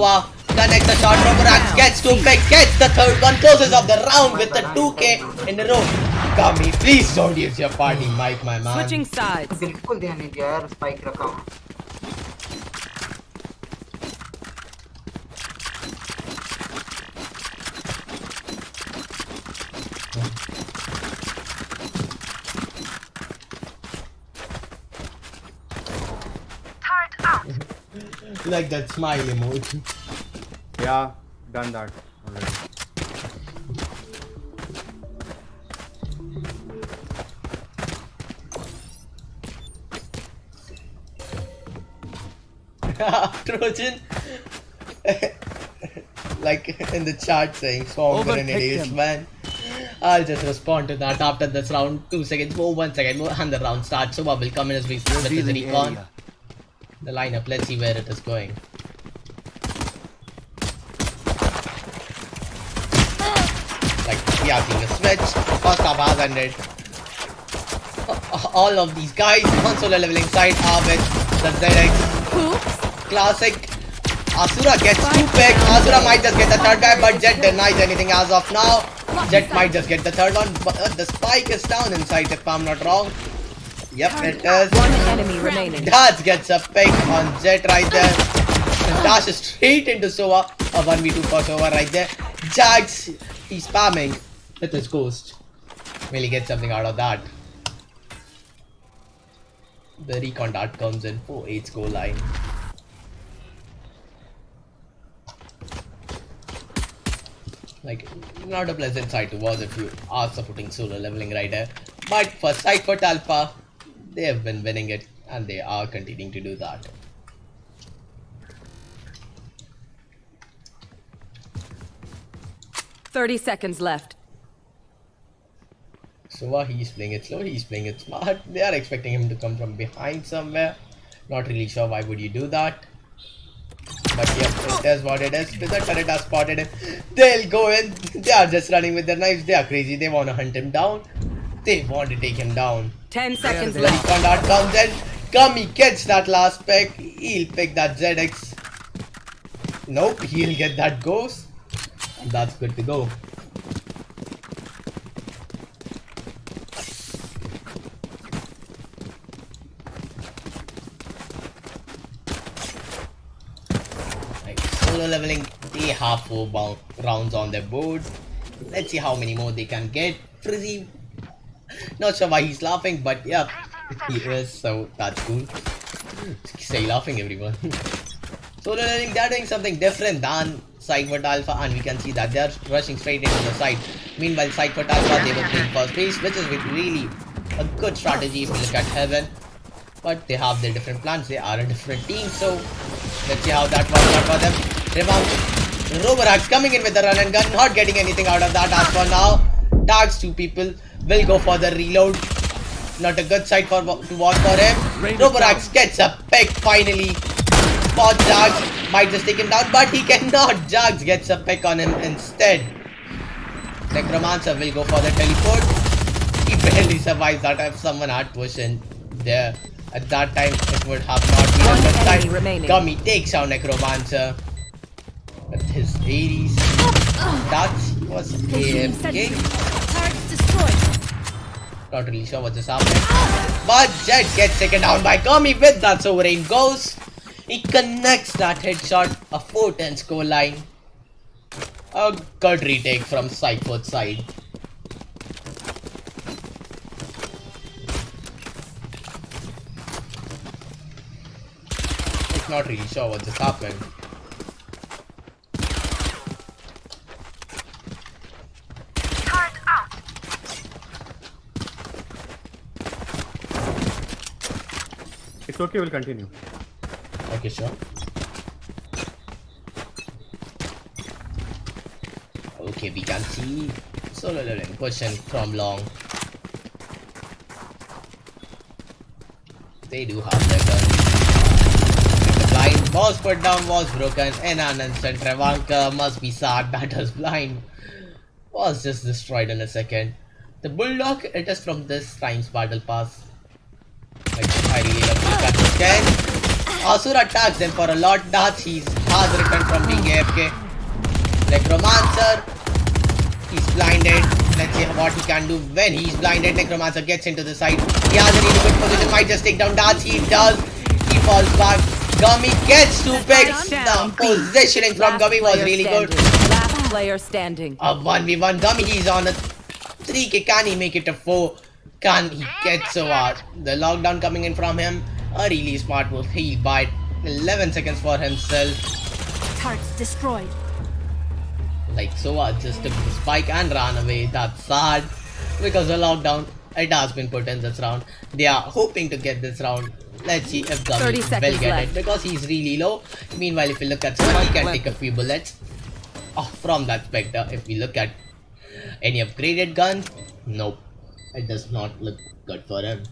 connects the shot. Roborax gets two pick. Gets the third one. Closes off the round with the 2k in a row. Kami, please don't use your party mic, my man. Switching sides. बिल्कुल ध्यान नहीं दिया यार spike रखा हूँ Like that smile emoji. Yeah, done that already. Trojan like in the chat saying swamp grenades, man. I'll just respond to that after this round. 2 seconds more, 1 second more, and the round starts. So will come in as we with his recon. The lineup, let's see where it is going. Like we are seeing a switch. First half has ended. All of these guys on solo leveling side are with the ZX. Classic. Asura gets 2 pick. Asura might just get the third guy, but Jet denies anything as of now. Jet might just get the third one, but the spike is down inside if I'm not wrong. Yep, it is. One enemy remaining. Daz gets a pick on Jet right there. And dashes straight into Sova. A 1v2 for Sova right there. Jags, he's spamming with his ghost. Will he get something out of that? The recon dart comes in 4-8 goal line. Like, not a pleasant sight to watch if you are supporting solo leveling right there. But for Psycfort Alpha, they have been winning it and they are continuing to do that. $30 seconds left. So he's playing it slow, he's playing it smart. They are expecting him to come from behind somewhere. Not really sure why would you do that. But yeah, it is what it is. The turret has spotted him. They'll go in. They are just running with their knives. They are crazy. They want to hunt him down. They want to take him down. 10 seconds The left. recon dart comes in. Kami gets that last pick. He'll pick that ZX. Nope, he'll get that ghost. That's good to go. Solo leveling, they have 4 rounds on their board. Let's see how many more they can get. Frizzy, not sure why he's laughing, but yeah, he is, so that's cool. Stay laughing, everyone. Solo leveling, they're doing something different than Psycfort Alpha, and we can see that they're rushing straight into the side. Meanwhile, Psycfort Alpha, they were playing first base, which is really a good strategy if you look at Heaven. But they have their different plans, they are a different team, so let's see how that works out for them. Rebound. Roborax coming in with the run and gun, not getting anything out of that as for now. Tags 2 people, will go for the reload. Not a good sight to watch for him. Roborax gets a pick finally. For Jags, might just take him down, but he cannot. Jags gets a pick on him instead. Necromancer will go for the teleport. He barely survives that if someone had pushed in. there. At that time, it would have not been One a good enemy side. remaining. Gummy takes down Necromancer with his 80s. That was AFK. Target destroyed. Not really sure what just happened. But Jet gets taken down by Gummy with that sovereign ghost. He connects that headshot, a 4-10 score line. A good retake from Psycfort side. It's not really sure what just happened. It's okay, we'll continue. Okay, sure. Okay, we can see solo leveling pushing from long. They do have their guns. The blind was put down, was broken in an instant. Revanka must be sad that his blind was just destroyed in a second. The bulldog, it is from this time's battle pass. Like, I really love this gun. Again, Asura attacks them for a lot. That he has returned from being AFK. Necromancer, he's blinded. Let's see what he can do when he's blinded. Necromancer gets into the side. He has a really good position. Might just take down Darts. He does. He falls back. Gummy gets 2 picks. The positioning from Gummy was really good. Last player standing. A 1v1. Gummy, he's on a 3k. Can he make it a 4? Can he get so hard? The lockdown coming in from him. A really smart move. He bite 11 seconds for himself. Targets destroyed. Like Sova just took the spike and ran away. That's sad because the lockdown, it has been put in this round. They are hoping to get this round. Let's see if Gummy 30 will seconds get left. it because he's really low. Meanwhile, if you look at Sova, he can take a few bullets from that Spectre. If we look at any upgraded guns, nope, it does not look good for him.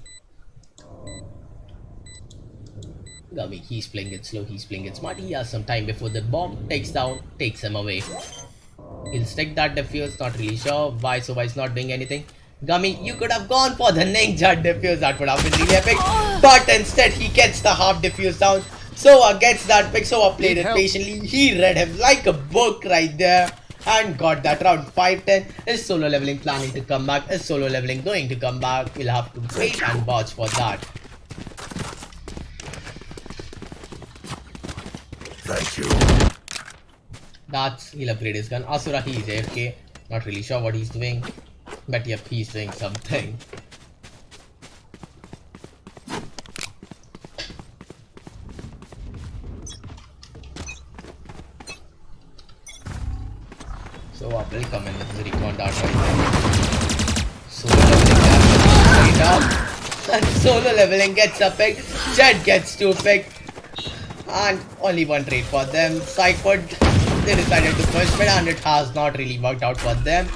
Gummy, he's playing it slow, he's playing it smart. He has some time before the bomb takes him away. He'll stick that defuse, not really sure why Sova is not doing anything. Gummy, you could have gone for the ninja defuse, that would have been really epic. But instead, he gets the half defuse down. Sova gets that pick. Sova played it patiently. He read him like a book right there. And got that round. 5-10. Is solo leveling planning to come back? Is solo leveling going to come back? We'll have to wait and watch for that. Thank you. He'll upgrade his gun. Asura, he is AFK. Not really sure what he's doing. But yep, he's doing something. So I will come in with the recon dart right there. Solo leveling straight up. And solo leveling gets a pick. Jet gets 2 pick. And only 1 trade for them. Psycfort, they decided to push mid and it has not really worked out for them.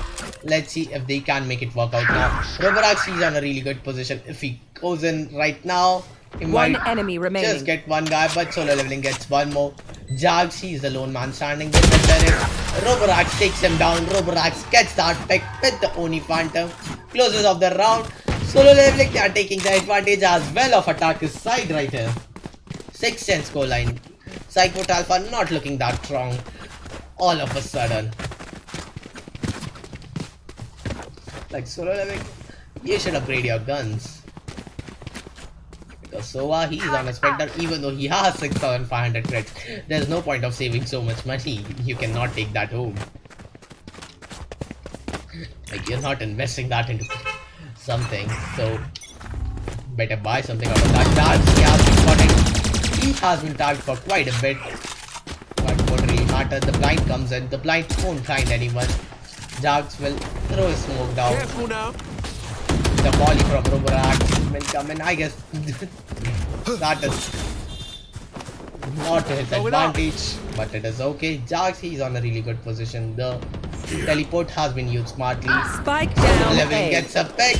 Let's see if they can make it work out now. Robarax, he's on a really good position. If he goes in right now, he One might enemy remaining. just get 1 guy, but solo leveling gets 1 more. Jags, he's the lone man standing with the terrace. Robarax takes him down. Robarax gets that pick with the Oni Phantom. Closes off the round. Solo leveling, they are taking the advantage as well of attacker's side right here. 6-10 scoreline. Psycfort Alpha not looking that strong all of a sudden. Like solo leveling, you should upgrade your guns. Because Sova, he's on a Spectre, even though he has 6,500 crits. There's no point of saving so much money. You cannot take that home. Like, you're not investing that into something. So, better buy something out of that. Darts, he has been spotted. He has been tagged for quite a bit. But what really matters, the blind comes in. The blind won't find anyone. Jags will throw his smoke down. Careful now. The volley from Robarax will come in. I guess that is not to his advantage, but it is okay. Jags, he's on a really good position. The teleport has been used smartly. Spike down. Leveling A. gets a pick.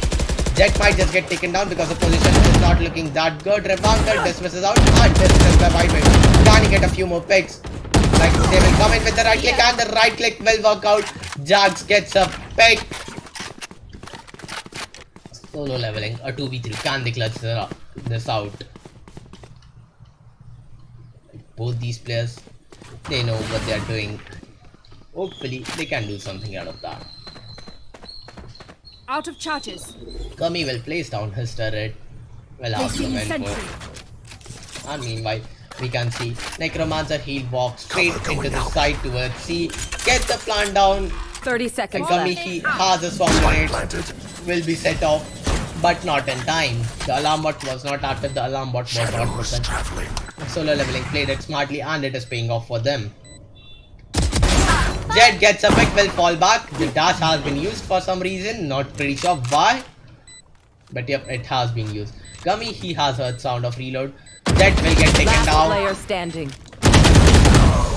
Jet might just get taken down because the position is not looking that good. Revanka dismisses out and dismisses the byway. Can he get a few more picks? Like they will come in with the right click and the right click will work out. Jags gets a pick. Solo leveling, a 2v3. Can they clutch the this out. Both these players, they know what they are doing. Hopefully, they can do something out of that. Out of charges. Kami will place down his turret. Will have some info. And meanwhile, we can see Necromancer he'll walk straight into the side towards C. Get the plant down. 30 seconds And Kami left. he has a swarm grenade. Will be set off. But not in time. The alarm bot was not active. The alarm bot was not present. Solo leveling played it smartly and it is paying off for them. Jet gets a pick, will fall back. The dash has been used for some reason. Not pretty sure why. But yep, it has been used. Gummy, he has heard sound of reload. Jet will get taken Last down. player standing.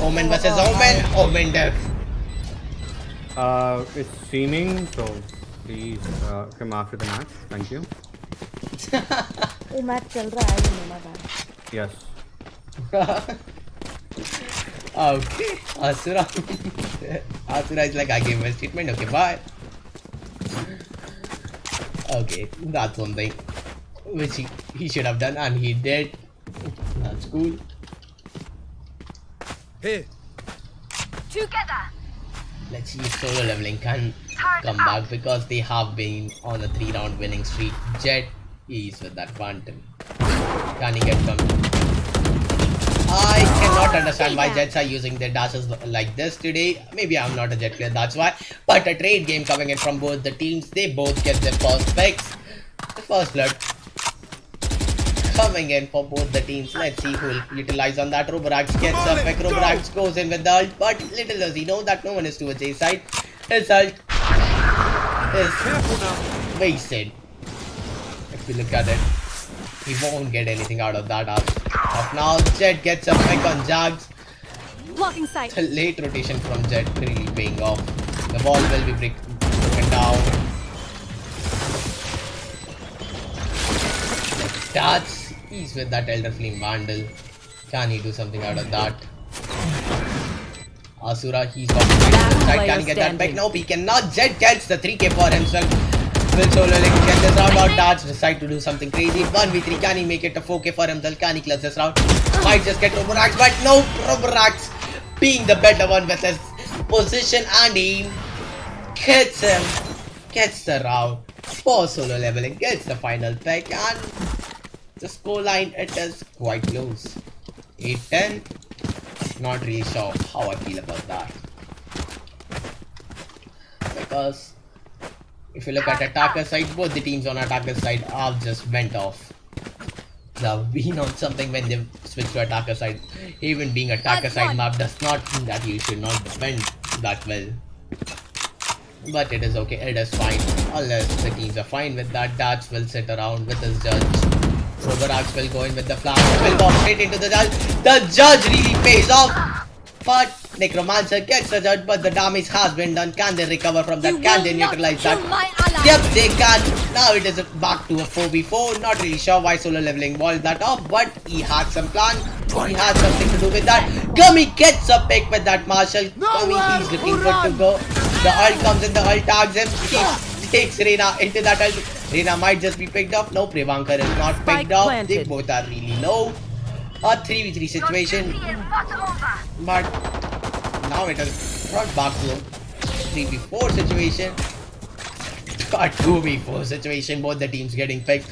Omen versus Omen. Omen death. It's streaming, so please come after the match. Thank you. वो match चल रहा है ये मेरा बात Yes. Okay. Asura. Asura is like, I gave him a statement. Okay, bye. Okay, that's one thing which he should have done and he did. That's cool. Hey. together Let's see if solo leveling can come back because they have been on a 3-round winning streak. Jet is with that phantom. Can he get come? I cannot understand why Jets are using their dashes like this today. Maybe I'm not a Jet player, that's why. But a trade game coming in from both the teams. They both get their first picks. The first blood coming in for both the teams. Let's see who will utilize on that. Roborax gets a pick. Roborax goes in with the ult. But little does he know that no one is towards A side. His ult is wasted. If you look at it, he won't get anything out of that. Of now, Jet gets a pick on Jags. Blocking sight. The late rotation from Jet really paying off. The ball will be broken down. That's he's with that Elder Flame Vandal. Can he do something out of that? Asura, he's got to side. Can he get that back? Nope, he cannot. Jet gets the 3k for himself. Will solo get this round out. Darts decide to do something crazy. 1v3. Can he make it a 4k for himself? Can he clutch this round? Might just get Roborax, but no. Roborax being the better one with his position and aim gets him. Gets the round for solo leveling. Gets the final pick and the scoreline it is quite close. 8-10. Not really sure how I feel about that. Because if you look at attacker side, both the teams on attacker side have just went off. They have been on something when they switch to attacker side. Even being attacker side map does not mean that you should not defend that well. But it is okay, it is fine. Unless the teams are fine with that, Dats will sit around with his judge. Roborax will go in with the flash, will walk straight into the judge. The judge really pays off. But Necromancer gets the judge, but the damage has been done. Can they recover from that? Can they neutralize that? Yep, they can. Now it is back to a 4v4. Not really sure why solo leveling walled that off, but he had some plan. He had something to do with that. Gummy gets a pick with that Marshall. Gummy, he's looking good to go. The ult comes in, the ult tags him. He takes Reina into that ult. Reina might just be picked up. No, Prevankar is not picked up. They both are really low. A 3v3 situation. But now it is brought back to a 3v4 situation. A 2v4 situation. Both the teams getting picked.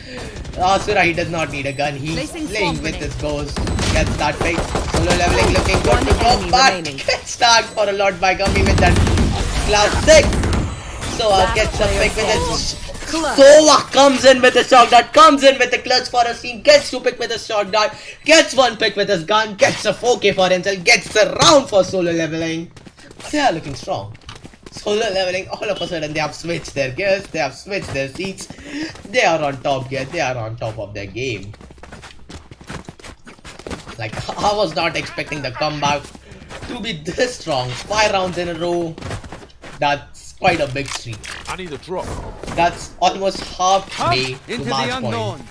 Asura, he does not need a gun. He's playing with his ghost. Gets that pick. Solo leveling looking good to go. But gets tagged for a lot by Gummy with that class 6. So gets a pick with his. Sova comes in with a shock dart, comes in with a clutch for a scene, gets 2 pick with a shock dart, gets 1 pick with his gun, gets a 4k for himself, gets the round for solo leveling. They are looking strong. Solo leveling, all of a sudden they have switched their gears, they have switched their seats, they are on top gear, they are on top of their game. Like, I was not expecting the comeback to be this strong. 5 rounds in a row, that's quite a big streak. I need a drop. That's almost halfway to match point.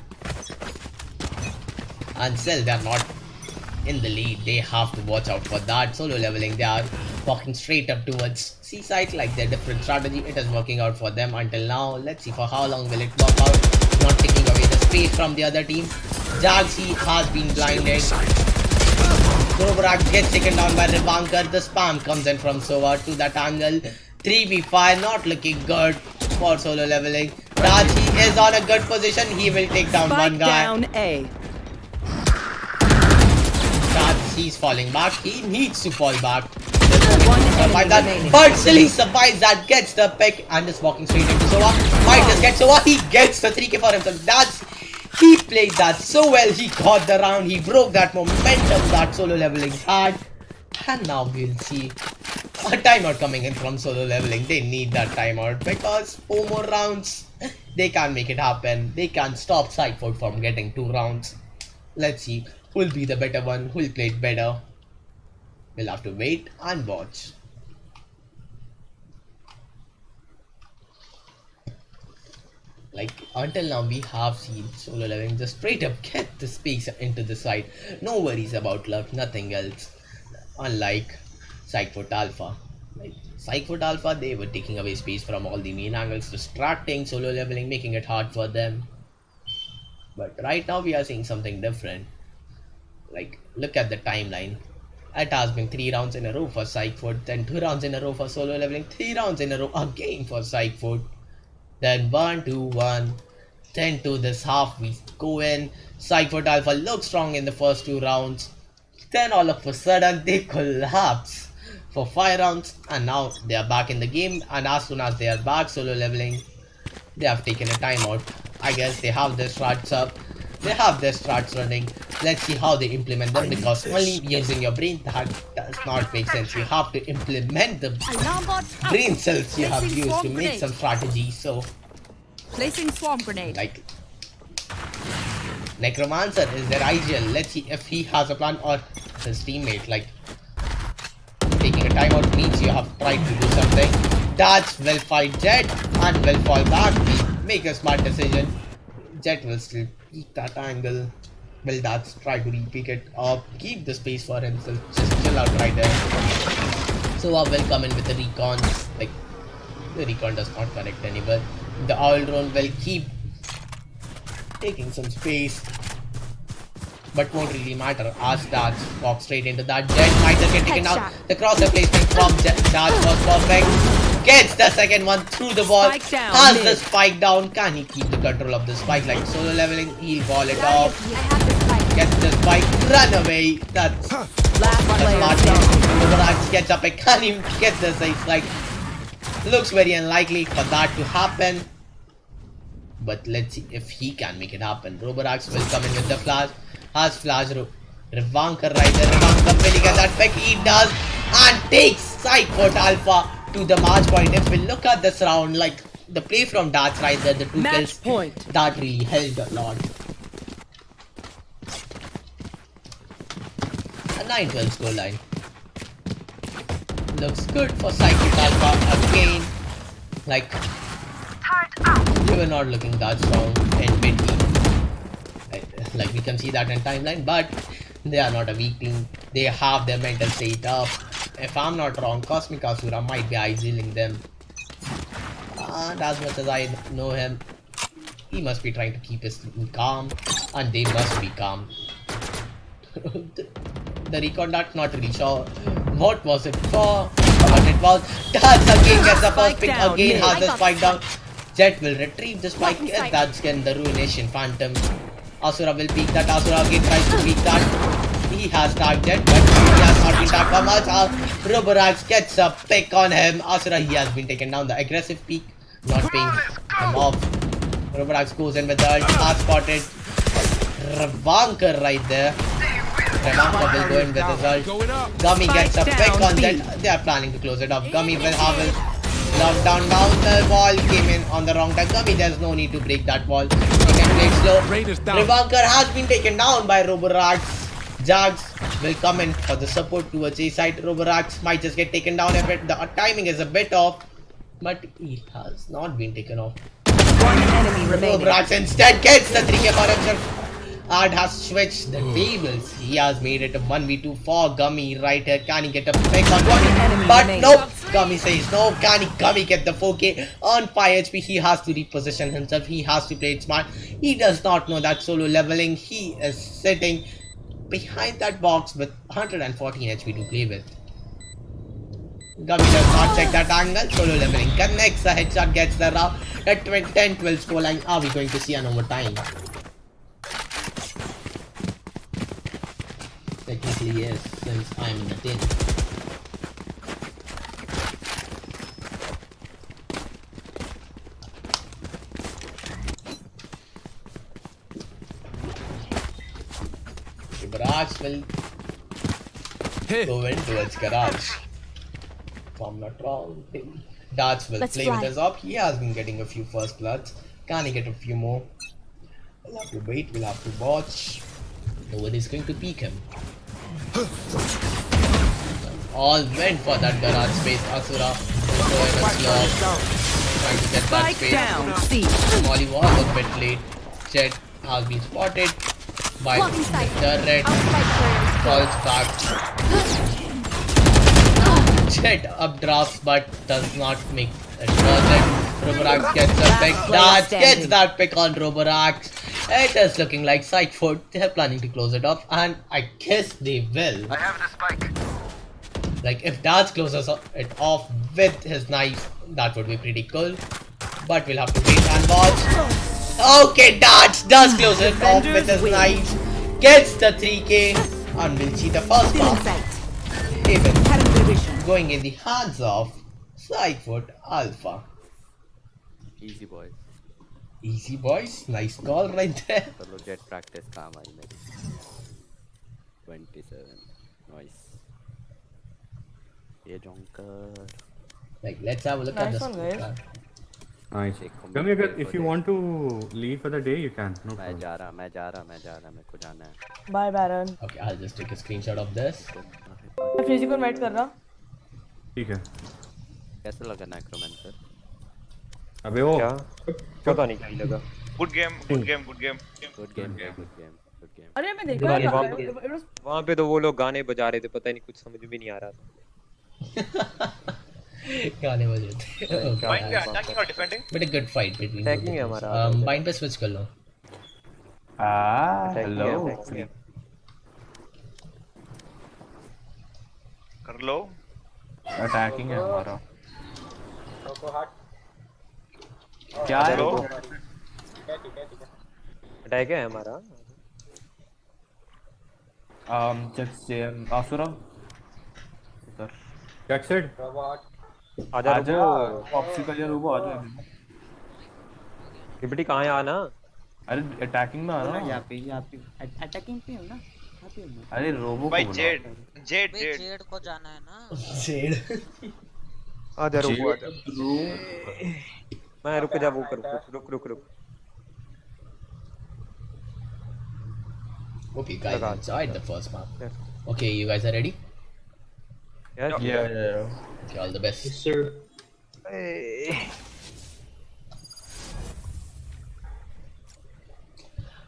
And still they're not in the lead. They have to watch out for that. Solo leveling, they are walking straight up towards Seaside like their different strategy. It is working out for them until now. Let's see for how long will it work out. Not taking away the space from the other team. Jaxi has been blinded. Roborak gets taken down by Revankar. The spam comes in from Sova to that angle. 3v5, not looking good for solo leveling. Raji is on a good position. He will take down one guy. Down A. He's falling back. He needs to fall back. One Survive enemy that. remaining. But still he survives that, gets the pick and is walking straight into Sova. Might just get Sova. He gets the 3k for himself. He played that so well. He got the round. He broke that momentum that solo leveling had. And now we'll see a timeout coming in from solo leveling. They need that timeout because 4 more rounds. They can't make it happen. They can't stop Psycfort from getting 2 rounds. Let's see who will be the better one, who will play it better. We'll have to wait and watch. Like, until now we have seen solo leveling just straight up get the space into the side. No worries about luck, nothing else. Unlike Psycfort Alpha. Like, Psycfort Alpha, they were taking away space from all the main angles, distracting solo leveling, making it hard for them. But right now we are seeing something different. Like, look at the timeline. It has been 3 rounds in a row for Psycfort, then 2 rounds in a row for solo leveling, 3 rounds in a row again for Psycfort. Then 1-2-1, then to this half we go in. Psycfort Alpha looks strong in the first 2 rounds. Then all of a sudden they collapse for 5 rounds and now they are back in the game, and as soon as they are back solo leveling, they have taken a timeout. I guess they have their strats up. They have their strats running. Let's see how they implement them, because only using your brain, that does not make sense. You have to implement the brain cells you have used to make some strategy. So, Placing swarm grenade. like, Necromancer is their ideal. Let's see if he has a plan or his teammate. Like, taking a timeout means you have tried to do something. Dats will fight Jet and will fall back. Make a smart decision. Jet will still keep that angle. Will Dats try to re-pick it up, keep the space for himself, just chill out right there. So I will come in with the recon. Like, the recon does not connect anywhere. The owl drone will keep taking some space, but won't really matter as Dats walk straight into that. Jet might just get taken out. The crosshair placement from Dats was perfect. Gets the second one through the wall. Has the spike down. Can he keep the control of the spike? Like solo leveling, he'll ball it off. Gets the spike, run away. That's smart. Overacts gets up. Can he get the six? Like, looks very unlikely for that to happen. But let's see if he can make it happen. Roborax will come in with the flash. Has flash. Revankar right there. Revankar will he get that pick? He does. And takes Psycfort Alpha to the match point. If we look at this round, like the play from Dats right there, the 2 kills, that really helped a lot. A 9-12 scoreline. Looks good for Psycfort Alpha again. Like, they were not looking that strong in mid-team. Like, we can see that in timeline, but they are not a weak team. They have their mental state up. If I'm not wrong, Cosmic Asura might be idealing them. And as much as I know him, he must be trying to keep his team calm. And they must be calm. The recon dart, not really sure what was it for. But it was. Dats again gets the first pick, again has the spike down. Jet will retrieve the spike. That's again the Ruination Phantom. Asura will peek that. Asura again tries to peek that. He has tagged Jet, but he has not been tagged for much. Roborax gets a pick on him. Asura, he has been taken down. The aggressive peek, not paying him off. Roborax goes in with the ult. Has spotted Revankar right there. Revankar will go in with his ult. Gummy gets a pick on that. They are planning to close it off. Gummy will have a lockdown down. The wall came in on the wrong time. Gummy, there's no need to break that wall. He can play it slow. Revankar has been taken down by Roborax. Jags will come in for the support towards A side. Roborax might just get taken down a bit. The timing is a bit off, but he has not been taken off. One enemy remaining. Roborax instead gets the 3k for himself. Ard has switched the tables. He has made it a 1v2 for Gummy right here. Can he get a pick on one? But nope. Gummy says no. Can Gummy get the 4K on 5 HP? He has to reposition himself. He has to play it smart. He does not know that solo leveling. He is sitting behind that box with 114 HP to play with. Gummy does not check that angle. Solo leveling connects. The headshot gets the round. At 10-12 scoreline. Are we going to see an overtime? Technically yes, since I'm in the 10. Garage will go in towards garage. If I'm not wrong, Darts will play with us up. He has been getting a few first bloods. Can he get a few more? We'll have to wait, we'll have to watch. No one is going to peek him. All went for that garage space. Asura will go in a slog, trying to get that space. Down. C. Molly was a bit late. Jet has been spotted by the turret. Falls back. Jet updrafts but does not make it worth it. Roborax gets a pick. That gets that pick on Roborax. It is looking like Psycfort. They are planning to close it off, and I guess they will. I have the spike. Like if Darts closes it off with his knife, that would be pretty cool. But we'll have to wait and watch. Okay, Darts does close it off with his knife. Gets the 3K, and we'll see the first one. Even going in the hands of Psycfort Alpha. Easy boys. Easy boys, nice call right there. Chalo jet practice काम आई मेरी. 27, nice. ये jonker. Like let's have a look at this. Nice. Gummy, if you want to leave for the day, you can. No problem. मैं जा रहा मेरे को जाना है. Bye Baron. Okay, I'll just take a screenshot of this. मैं frizzy को invite कर रहा. ठीक है. कैसा लगा नेक्रोमैंसर? अबे वो क्या पता नहीं क्या ही लगा. Good game. अरे मैं देख रहा हूँ वहाँ पे तो वो लोग गाने बजा रहे थे, पता नहीं कुछ समझ भी नहीं आ रहा था. गाने बज रहे थे. Bind पे attacking or defending? But a good fight between. Attacking है हमारा. Bind पे switch कर लो. Hello. कर लो. Attacking है हमारा. क्या है? अटैक है हमारा. Just Asura. उधर. Jack said. आजा ऑप्सिकल या रोबो आजा. लिबर्टी कहाँ है आना? अरे अटैकिंग में आना. यहाँ पे अटैकिंग पे हो ना. अरे रोबो भाई को जेड को जाना है ना. Shade. आजा रोबो आजा. मैं रुक जा वो कर रुक. Okay, guys, enjoyed the first map. Okay, you guys are ready? Yes. Yeah. Okay, all the best. Yes, sir.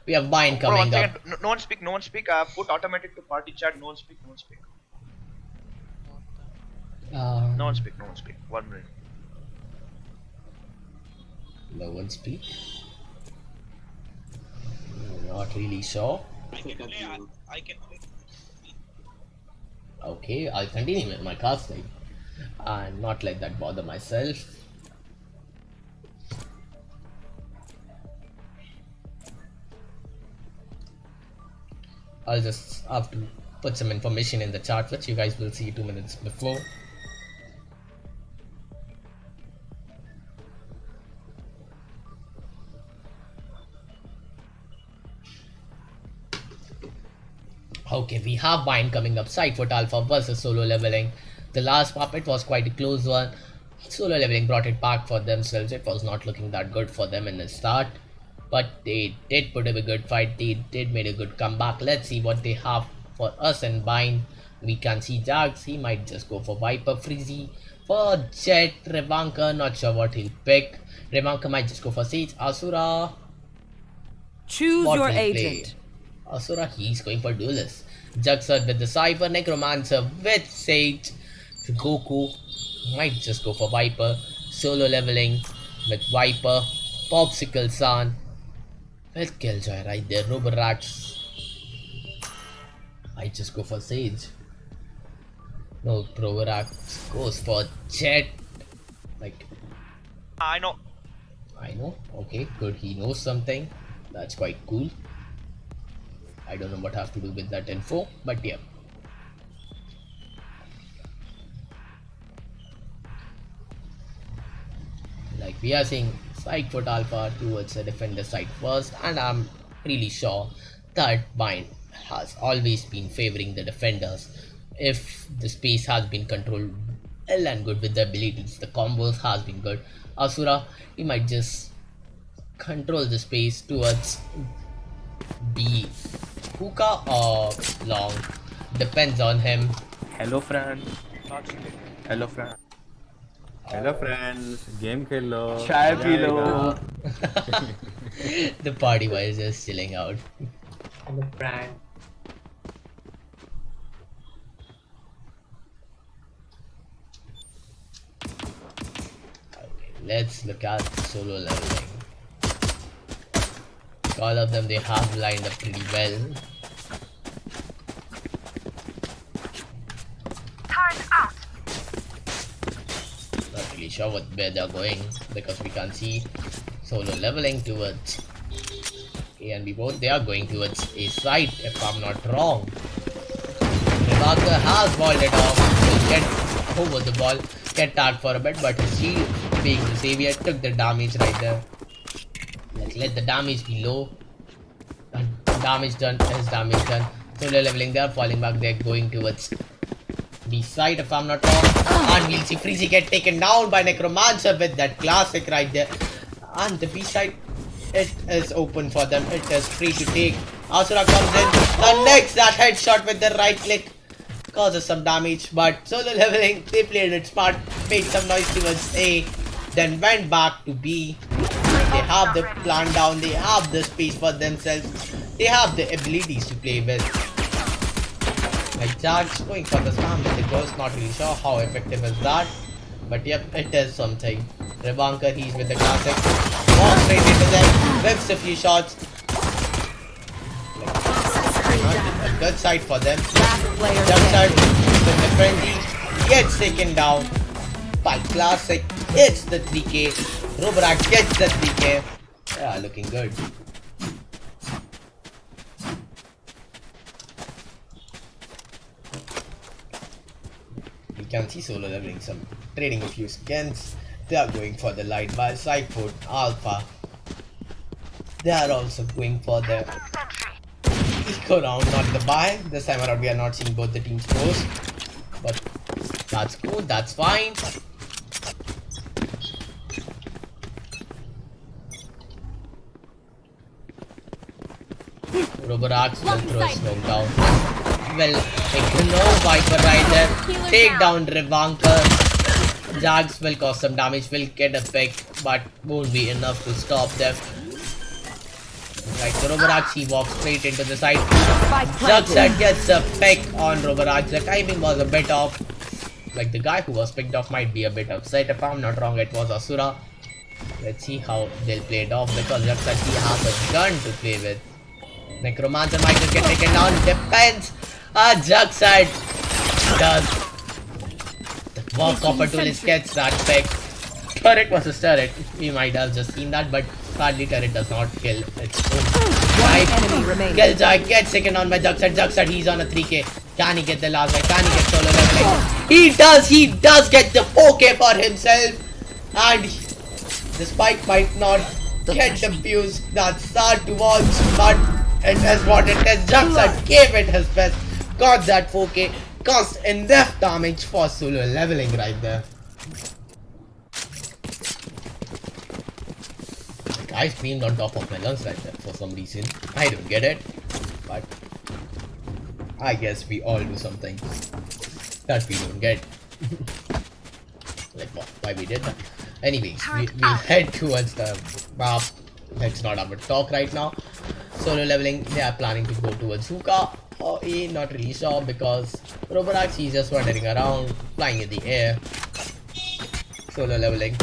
We have Bind Bro, one coming up. second. No one speak. Put automatic to party chat. No one speak. No one speak. 1 minute. No one speak. Not really sure. I can play. Okay, I'll continue with my casting and not let that bother myself. I'll just have to put some information in the chat which you guys will see 2 minutes before. Okay, we have Bind coming up. Psycfort Alpha versus Solo Leveling. The last map, it was quite a close one. Solo Leveling brought it back for themselves. It was not looking that good for them in the start. But they did put up a good fight. They did make a good comeback. Let's see what they have for us and Bind. We can see Jags. He might just go for Viper. Freezy for Jet. Revanka, not sure what he'll pick. Revanka might just go for Sage. Asura. Choose What your will he agent. play? Asura, he's going for Duelist. Juxard with the Cypher, Necromancer with Sage, Goku Might just go for Viper. Solo leveling with Viper. Popsicle San. With Killjoy right there. Roborox. Might just go for Sage. No, Roborox goes for Jet. Like, I know. I know. Okay, good. He knows something. That's quite cool. I don't know what I have to do with that info, but yeah. Like, we are seeing Psycfort Alpha towards the defender side first, and I'm really sure that Bind has always been favoring the defenders. If the space has been controlled well and good with the abilities, the combos has been good. Asura, he might just control the space towards B hookah or long, depends on him. Hello friend. Hello friend. Hello friends, game खेलो. चाय P low. The party was just chilling out. Hello, friend. Okay, let's look at solo leveling. All of them, they have lined up pretty well. Not really sure where they're going because we can't see. Solo leveling towards A and B both. They are going towards A side if I'm not wrong. Rebecca has balled it off. Will get over the ball, get tagged for a bit, but his shield, being the savior, took the damage right there. Like, let the damage be low. Damage done is damage done. Solo leveling, they are falling back. They're going towards B side if I'm not wrong. And we'll see Freezy get taken down by Necromancer with that classic right there. And the B side, it is open for them. It is free to take. Asura comes in, connects that headshot with the right click, causes some damage. But solo leveling, they played it smart, made some noise towards A, then went back to B. They have the plan down, they have the space for themselves, they have the abilities to play with. Like Jack's going for the spam with the ghost, not really sure how effective is that. But yep, it is something. Revanker, he's with the classic. Walks straight into them, whips a few shots. Like, a good side for them. Jump side with the frenzy, gets taken down by classic. It's the 3k. Roborox gets the 3k. Yeah, looking good. You can see solo leveling some, trading a few skins. They are going for the light by Psycfort Alpha. They are also going for the eco round, not the buy. This time around we are not seeing both the teams post. But that's good, that's fine. Roborox will throw a smoke down. Well, ignore Viper right there. Take down Revanker. Jags will cause some damage, will get a pick, but won't be enough to stop them. Right, so Roborox, he walks straight into the side. Jagsat gets a pick on Roborox. The timing was a bit off. Like, the guy who was picked off might be a bit upset. If I'm not wrong, it was Asura. Let's see how they'll play it off, because Jagsat, he has a gun to play with. Necromancer might just get taken down. Depends. Jagsat does the work of a duelist, gets that pick. Turret versus turret. We might have just seen that, but sadly turret does not kill its own. Right. Killjoy gets taken on by Jagsat. Jagsat, he's on a 3k. Can he get the last one? Can he get solo leveling? He does get the 4k for himself. And the spike might not get the views. That's sad to watch, but it is what it is. Jagsat gave it his best. Got that 4k. Caused enough damage for solo leveling right there. I screamed on top of my lungs right there for some reason. I don't get it. But I guess we all do something that we don't get. Like what? Why we did that? Anyways, we'll head towards the map. Let's not have a talk right now. Solo leveling, they are planning to go towards hookah or A, not really sure, because Roborox, he's just wandering around, flying in the air. Solo leveling.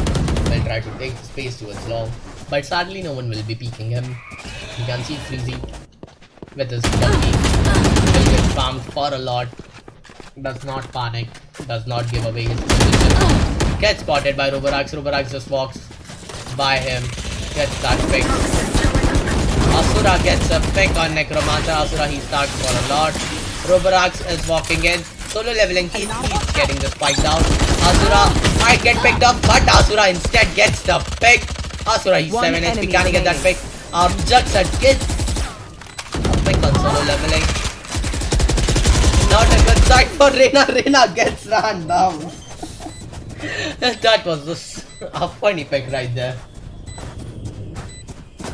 Will try to take space towards long, but sadly no one will be peeking him. You can see Freezy with his ulti will get farmed for a lot. Does not panic. Does not give away his position. Gets spotted by Roborox. Roborox just walks by him. Gets that pick. Asura gets a pick on Necromancer. Asura he starts for a lot. Roborox is walking in. Solo leveling. He's getting the spike down. Asura might get picked up, but Asura instead gets the pick. Asura he's 7 HP. Can he get that pick? Juxad gets a pick on solo leveling. Not a good sight for Reyna. Reyna gets run down. That was just a funny pick right there.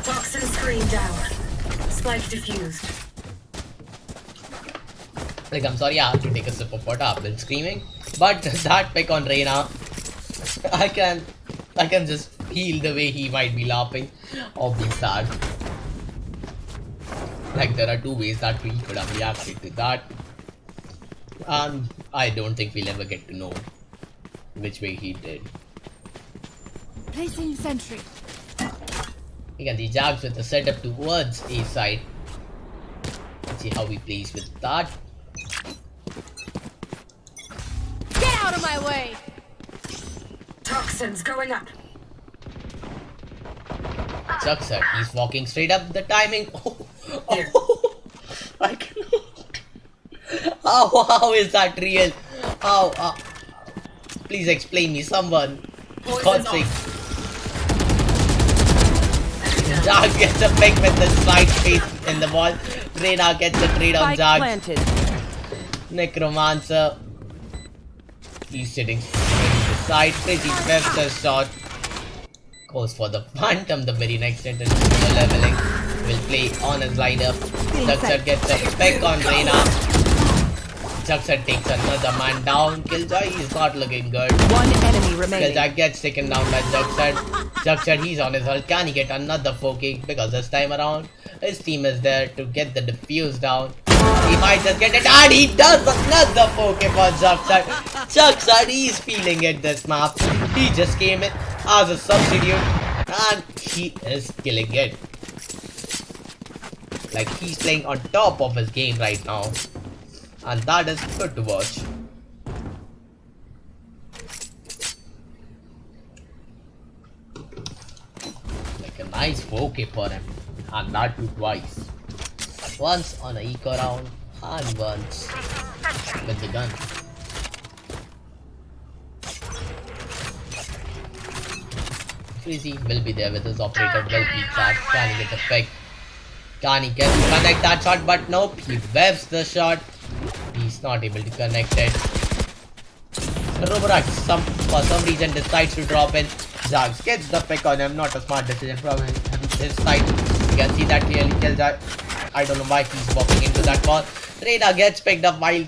Toxin screen down. Spike diffused. Like, I'm sorry I have to take a sip of water. I've been screaming, but that pick on Reyna, I can just feel the way he might be laughing or be sad. Like, there are two ways that we could have reacted to that, and I don't think we'll ever get to know which way he did. Placing sentry. You can see Jags with the setup towards A side. Let's see how he plays with that. Get out of my way! Toxins going up. Juxad, he's walking straight up. The timing. I cannot. How is that real? How? Please explain me, someone. God's sake. Jag gets a pick with the slide space in the wall. Reyna gets a trade on Jag. Necromancer. He's sitting to the side. Pretty whiffs the shot. Goes for the Phantom. The very next sentence. The leveling will play on his lineup. Juxad gets a pick on Reyna. Juxad takes another man down. Killjoy is not looking good. One enemy remaining. Killjoy gets taken down by Juxad. Juxad, he's on his ult. Can he get another 4K? Because this time around, his team is there to get the defuse down. He might just get it, and he does another 4K for Juxad. Juxad, he's feeling it this map. He just came in as a substitute, and he is killing it. Like, he's playing on top of his game right now. And that is good to watch. Like a nice 4K for him. And that too twice. Once on a eco round and once with the gun. Freezy will be there with his operator. Will be that. Can he get the pick? Can he get to connect that shot? But nope, he whiffs the shot. He's not able to connect it. Roborox for some reason decides to drop in. Zags gets the pick on him. Not a smart decision from his side. You can see that clearly. Killjoy, I don't know why he's walking into that ball. Reyna gets picked up while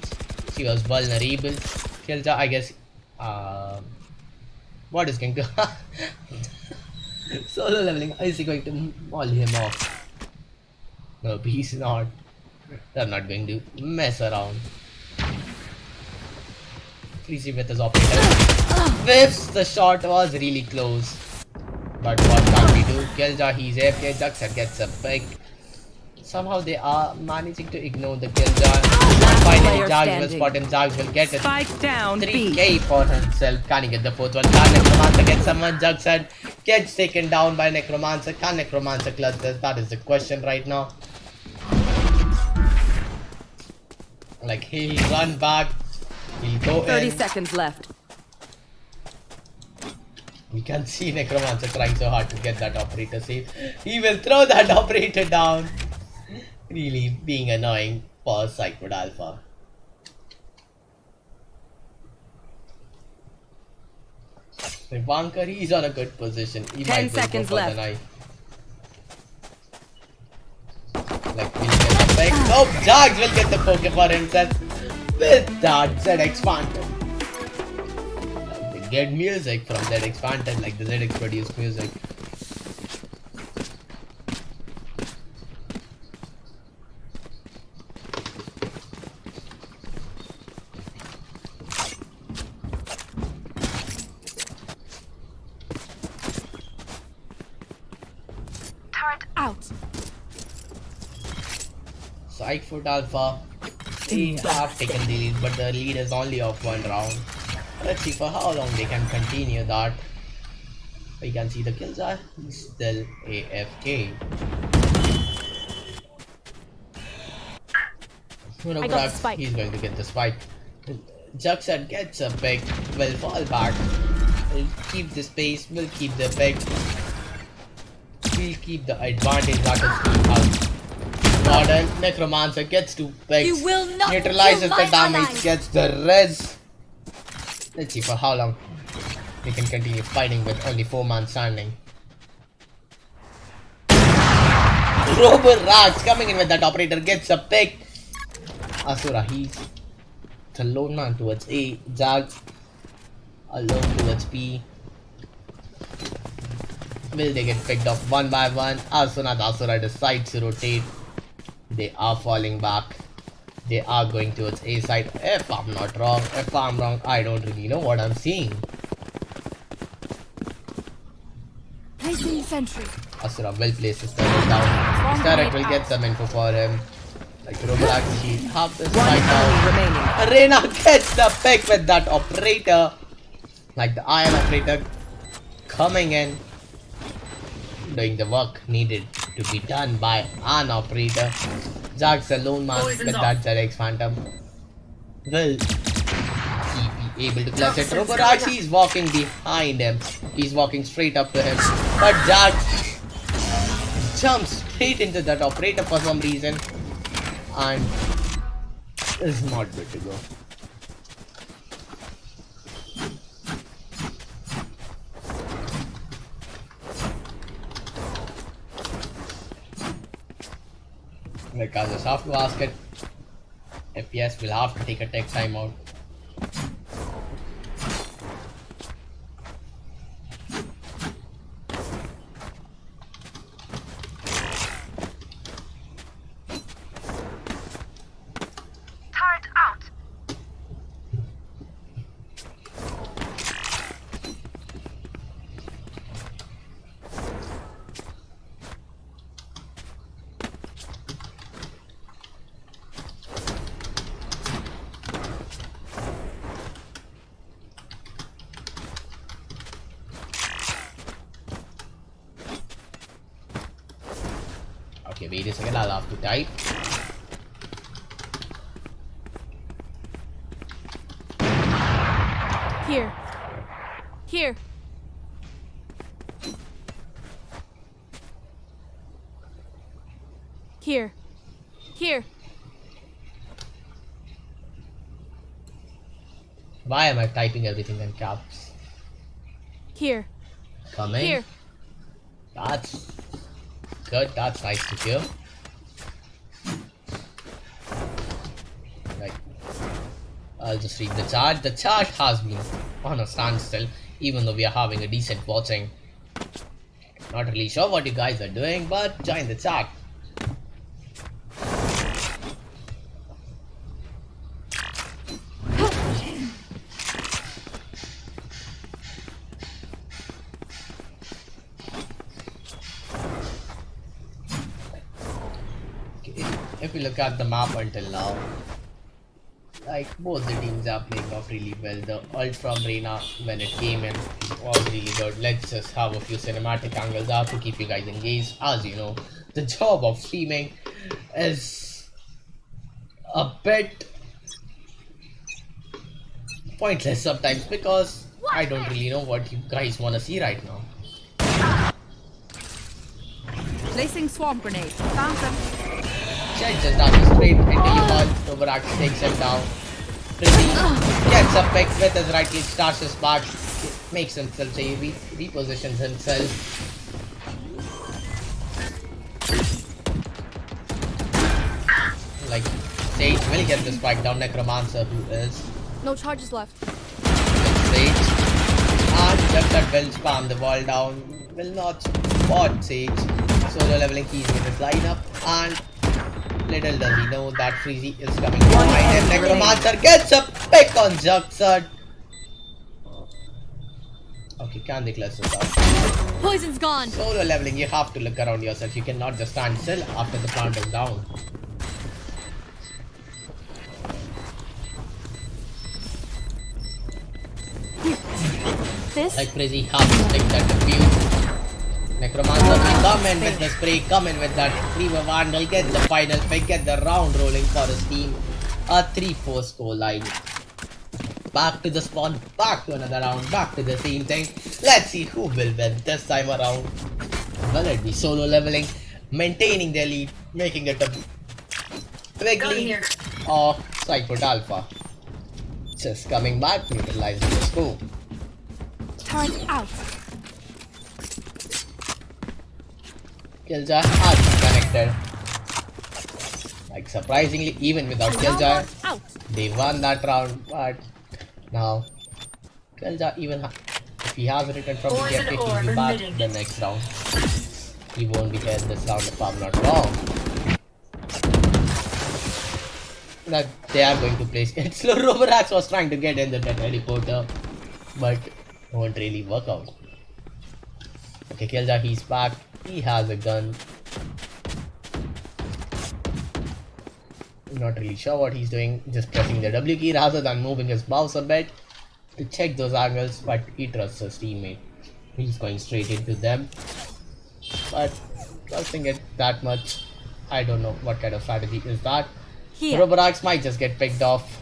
she was vulnerable. Killjoy, I guess. What is going to solo leveling? Is he going to maul him off? No, he's not. They're not going to mess around. Freezy with his operator. Whiffs! The shot was really close. But what can we do? Killjoy, he's AFK. Juxad gets a pick. Somehow they are managing to ignore the Killjoy. And finally, Jags will spot him. Jags will get it. 3K for himself. Can he get the fourth one? Can Necromancer get someone? Juxad gets taken down by Necromancer. Can Necromancer clutch this? That is the question right now. Like, he'll run back. He'll go 30 seconds left. We can see Necromancer trying so hard to get that operator safe. He will throw that operator down. Really being annoying for Psycfort Alpha. Bunker, he's on a good position. He 10 seconds left. Like, we'll get the pick. Nope, Jags will get the poke for himself with that ZX Phantom. They get music from ZX Phantom, like the ZX produced music. Out. Psycfort Alpha. They have taken the lead, but the lead is only of 1 round. Let's see for how long they can continue that. We can see the kills are still AFK. I got the spike. He's going to get the spike. Juxad gets a pick, will fall back. We'll keep the space, we'll keep the pick. We'll keep the advantage that is to us. Modern Necromancer gets 2 picks. You will not neutralizes kill the my damage, allies. gets the res. Let's see for how long they can continue fighting with only 4 man standing. Robert Rax coming in with that operator gets a pick. Asura, he's the lone man towards A. Jags alone towards B. Will they get picked off one by one? As soon as Asura decides to rotate, they are falling back. They are going towards A side. If I'm not wrong, if I'm wrong, I don't really know what I'm seeing. Placing sentry. Asura will place his turret down. His turret will get some info for him. Like Roblox, she half this One right enemy now. remaining. Reina gets the pick with that operator. Like the iron operator coming in, doing the work needed to be done by an operator. Jack's a lone man with that ZX Phantom. Will he be able to clutch it? Roberachi is walking behind him. He's walking straight up to him. But Jack jumps straight into that operator for some reason. And is not good to go. Because just have to ask it. If yes, we'll have to take a tech timeout. Okay, wait a second, I'll have to type. Here. Here. Here. Here. Why am I typing everything in caps? Here. Coming. Here. That's good, that's nice to hear. Right. I'll just read the chat. The chat has been on a standstill, even though we are having a decent watching. Not really sure what you guys are doing, but join the chat. If we look at the map until now, like both the teams are playing off really well. The ult from Reina when it came in was really good. Let's just have a few cinematic angles out to keep you guys engaged. As you know, the job of streaming is a bit pointless sometimes because I don't really know what you guys want to see right now. Placing swamp grenade. Found them. Jet just dashes straight into you all. Tobarak takes him down. Pretty gets a pick with his right click, dashes back, makes himself say repositions himself. Like Sage will get the spike down. Necromancer who is No charges left. Sage. And just that will spam the wall down. Will not spot Sage. Solo leveling keys with his lineup and little does he know that Freezy is coming behind him. Necromancer gets a pick on Juxad. Okay, can they cluster out? Poison's gone. Solo leveling, you have to look around yourself. You cannot just stand still after the plant is down. This? Like crazy, have to take that defuse. Necromancer will come in with the spray, come in with that Reaver Vandal, get the final pick, get the round rolling for his team. A 3-4 score line. Back to the spawn, back to another round, back to the same thing. Let's see who will win this time around. Will it be solo leveling, maintaining their lead, making it a big lead, or Psycfort Alpha? Just coming back, neutralizing the score. Turn out. Killjoy has connected. Like surprisingly, even without Killjoy, Out. they won that round. But now, Killjoy even if he has returned from the TFT, he'll be back the next round. He won't be here this round if I'm not wrong. That they are going to place it. Slow Roberax was trying to get in the teleporter, but won't really work out. Okay, Killjoy, he's back. He has a gun. Not really sure what he's doing. Just pressing the W key rather than moving his mouse a bit to check those angles. But he trusts his teammate. He's going straight into them. But trusting it that much, I don't know what kind of strategy is that. Roberax might just get picked off.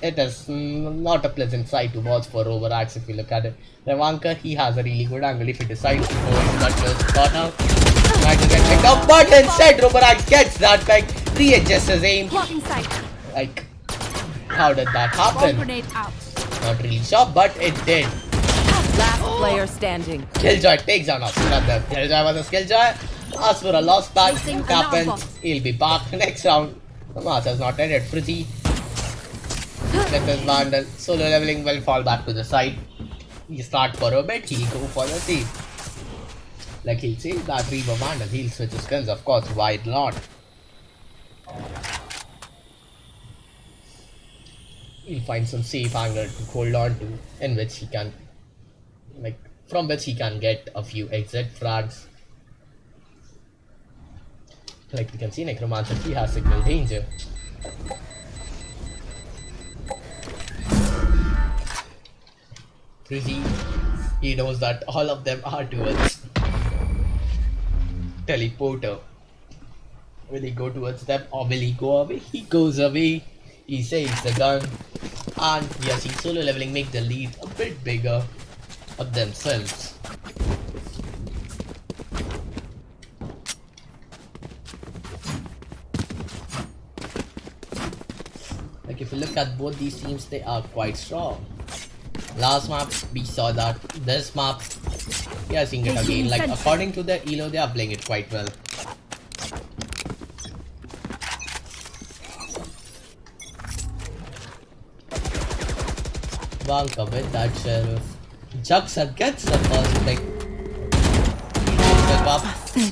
It is not a pleasant sight to watch for Roberax if you look at it. Revanker, he has a really good angle if he decides to go into that first corner. Trying to get picked up, but instead Roberax gets that pick, readjusts his aim. Like, how did that happen? Not really sure, but it did. Last player standing. Killjoy takes down Asura. Killjoy versus Killjoy. Asura lost back. Happens. He'll be back next round. The match has not ended. Frizzy with his Vandal. Solo leveling will fall back to the side. He start for a bit. He'll go for the save. Like he'll save that Reaver Vandal. He'll switch his skins, of course. Why not? He'll find some safe angle to hold on to, in which he can, like, from which he can get a few exit frags. Like you can see, Necromancer, he has signal danger. Frizzy, he knows that all of them are towards teleporter. Will he go towards them or will he go away? He goes away. He saves the gun. And we are seeing solo leveling make the lead a bit bigger of themselves. Like if you look at both these teams, they are quite strong. Last map we saw that. This map we are seeing it again. Like according to the elo, they are playing it quite well. Vanka with that sheriff. Juxa gets the first pick.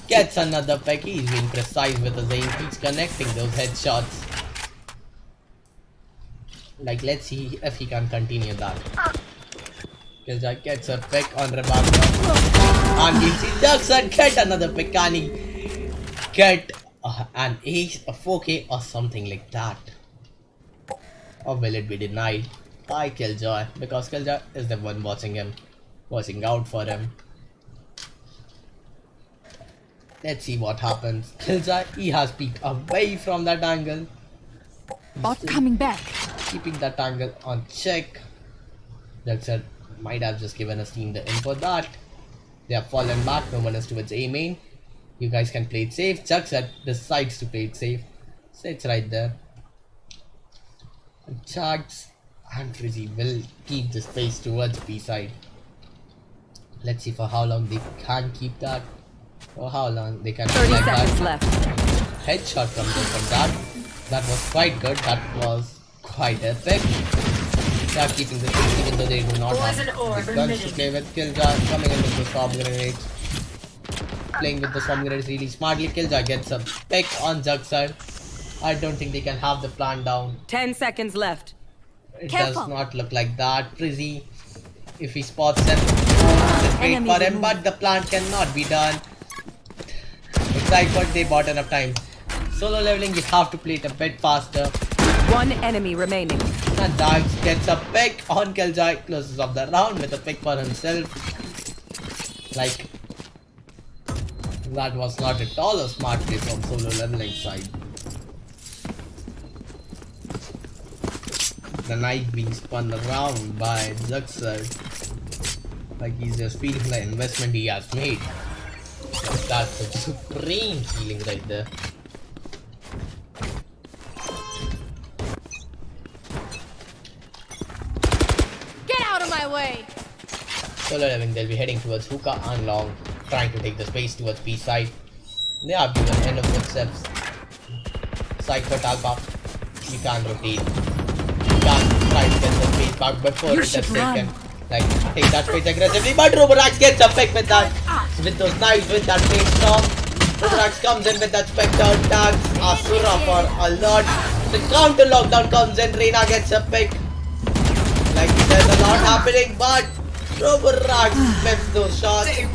Gets another pick. He's being precise with his aim. He's connecting those headshots. Like let's see if he can continue that. Killjoy gets a pick on Revanka. And we'll see Juxa get another pick. Can he get an ace, a 4K or something like that? Or will it be denied by Killjoy? Because Killjoy is the one watching him, watching out for him. Let's see what happens. Killjoy, he has peeked away from that angle. Bot coming back. Keeping that angle on check. Juxa might have just given his team the info that they have fallen back. No one is towards A main. You guys can play it safe. Juxa decides to play it safe. Sits right there. And Chugs and Frizzy will keep the space towards B side. Let's see for how long they can keep that. For how long they can 30 like seconds that. left. Headshot comes in from that. That was quite good. That was quite epic. They are keeping the space even though they do not have the guns to play with. Killjoy coming in with the storm grenades. Playing with the storm grenades really smartly. Killjoy gets a pick on Juxa. I don't think they can have the plan down. 10 seconds left. It does not look like that. Frizzy If he spots them, just wait Enemy for him, removed. but the plant cannot be done. Psycfort, they bought enough time. Solo leveling, you have to play it a bit faster. One enemy remaining. And Dags gets a pick on Killjoy, closes up the round with a pick for himself. Like, that was not at all a smart play from solo leveling side. The knife being spun around by Zuxer. Like he's just feeling the investment he has made. That's a supreme feeling right there. Get out of my way! Solo leveling, they'll be heading towards hookah and long, trying to take the space towards B side. They are given end of footsteps. Psycfort Alpha, you can't rotate. You can't try to get the space back before it is taken. Like, take that space aggressively, but Roborax gets a pick with that. With those knives, with that face storm. Roborax comes in with that Spectre, tags Asura for a lot. The counter lockdown comes in, Reina gets a pick. Like, there's a lot happening, but Roborax whips those shots. The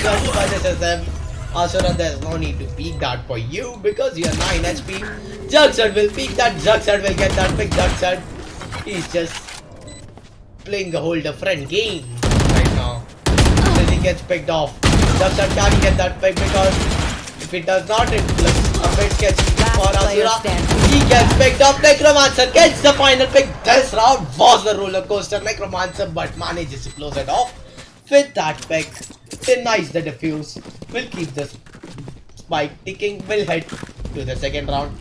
blood punishes them. Asura, there's no need to peek that for you because you're 9 HP. Juxard will peek that, Juxard will get that pick, Juxard. He's just playing a whole different game right now. Till he gets picked off. Juxard can't get that pick because if it does not, it looks a bit sketchy for Asura. He gets picked off. Necromancer gets the final pick. This round was a roller coaster. Necromancer but manages to close it off with that pick. Denies the defuse. Will keep the spike ticking. Will head to the second round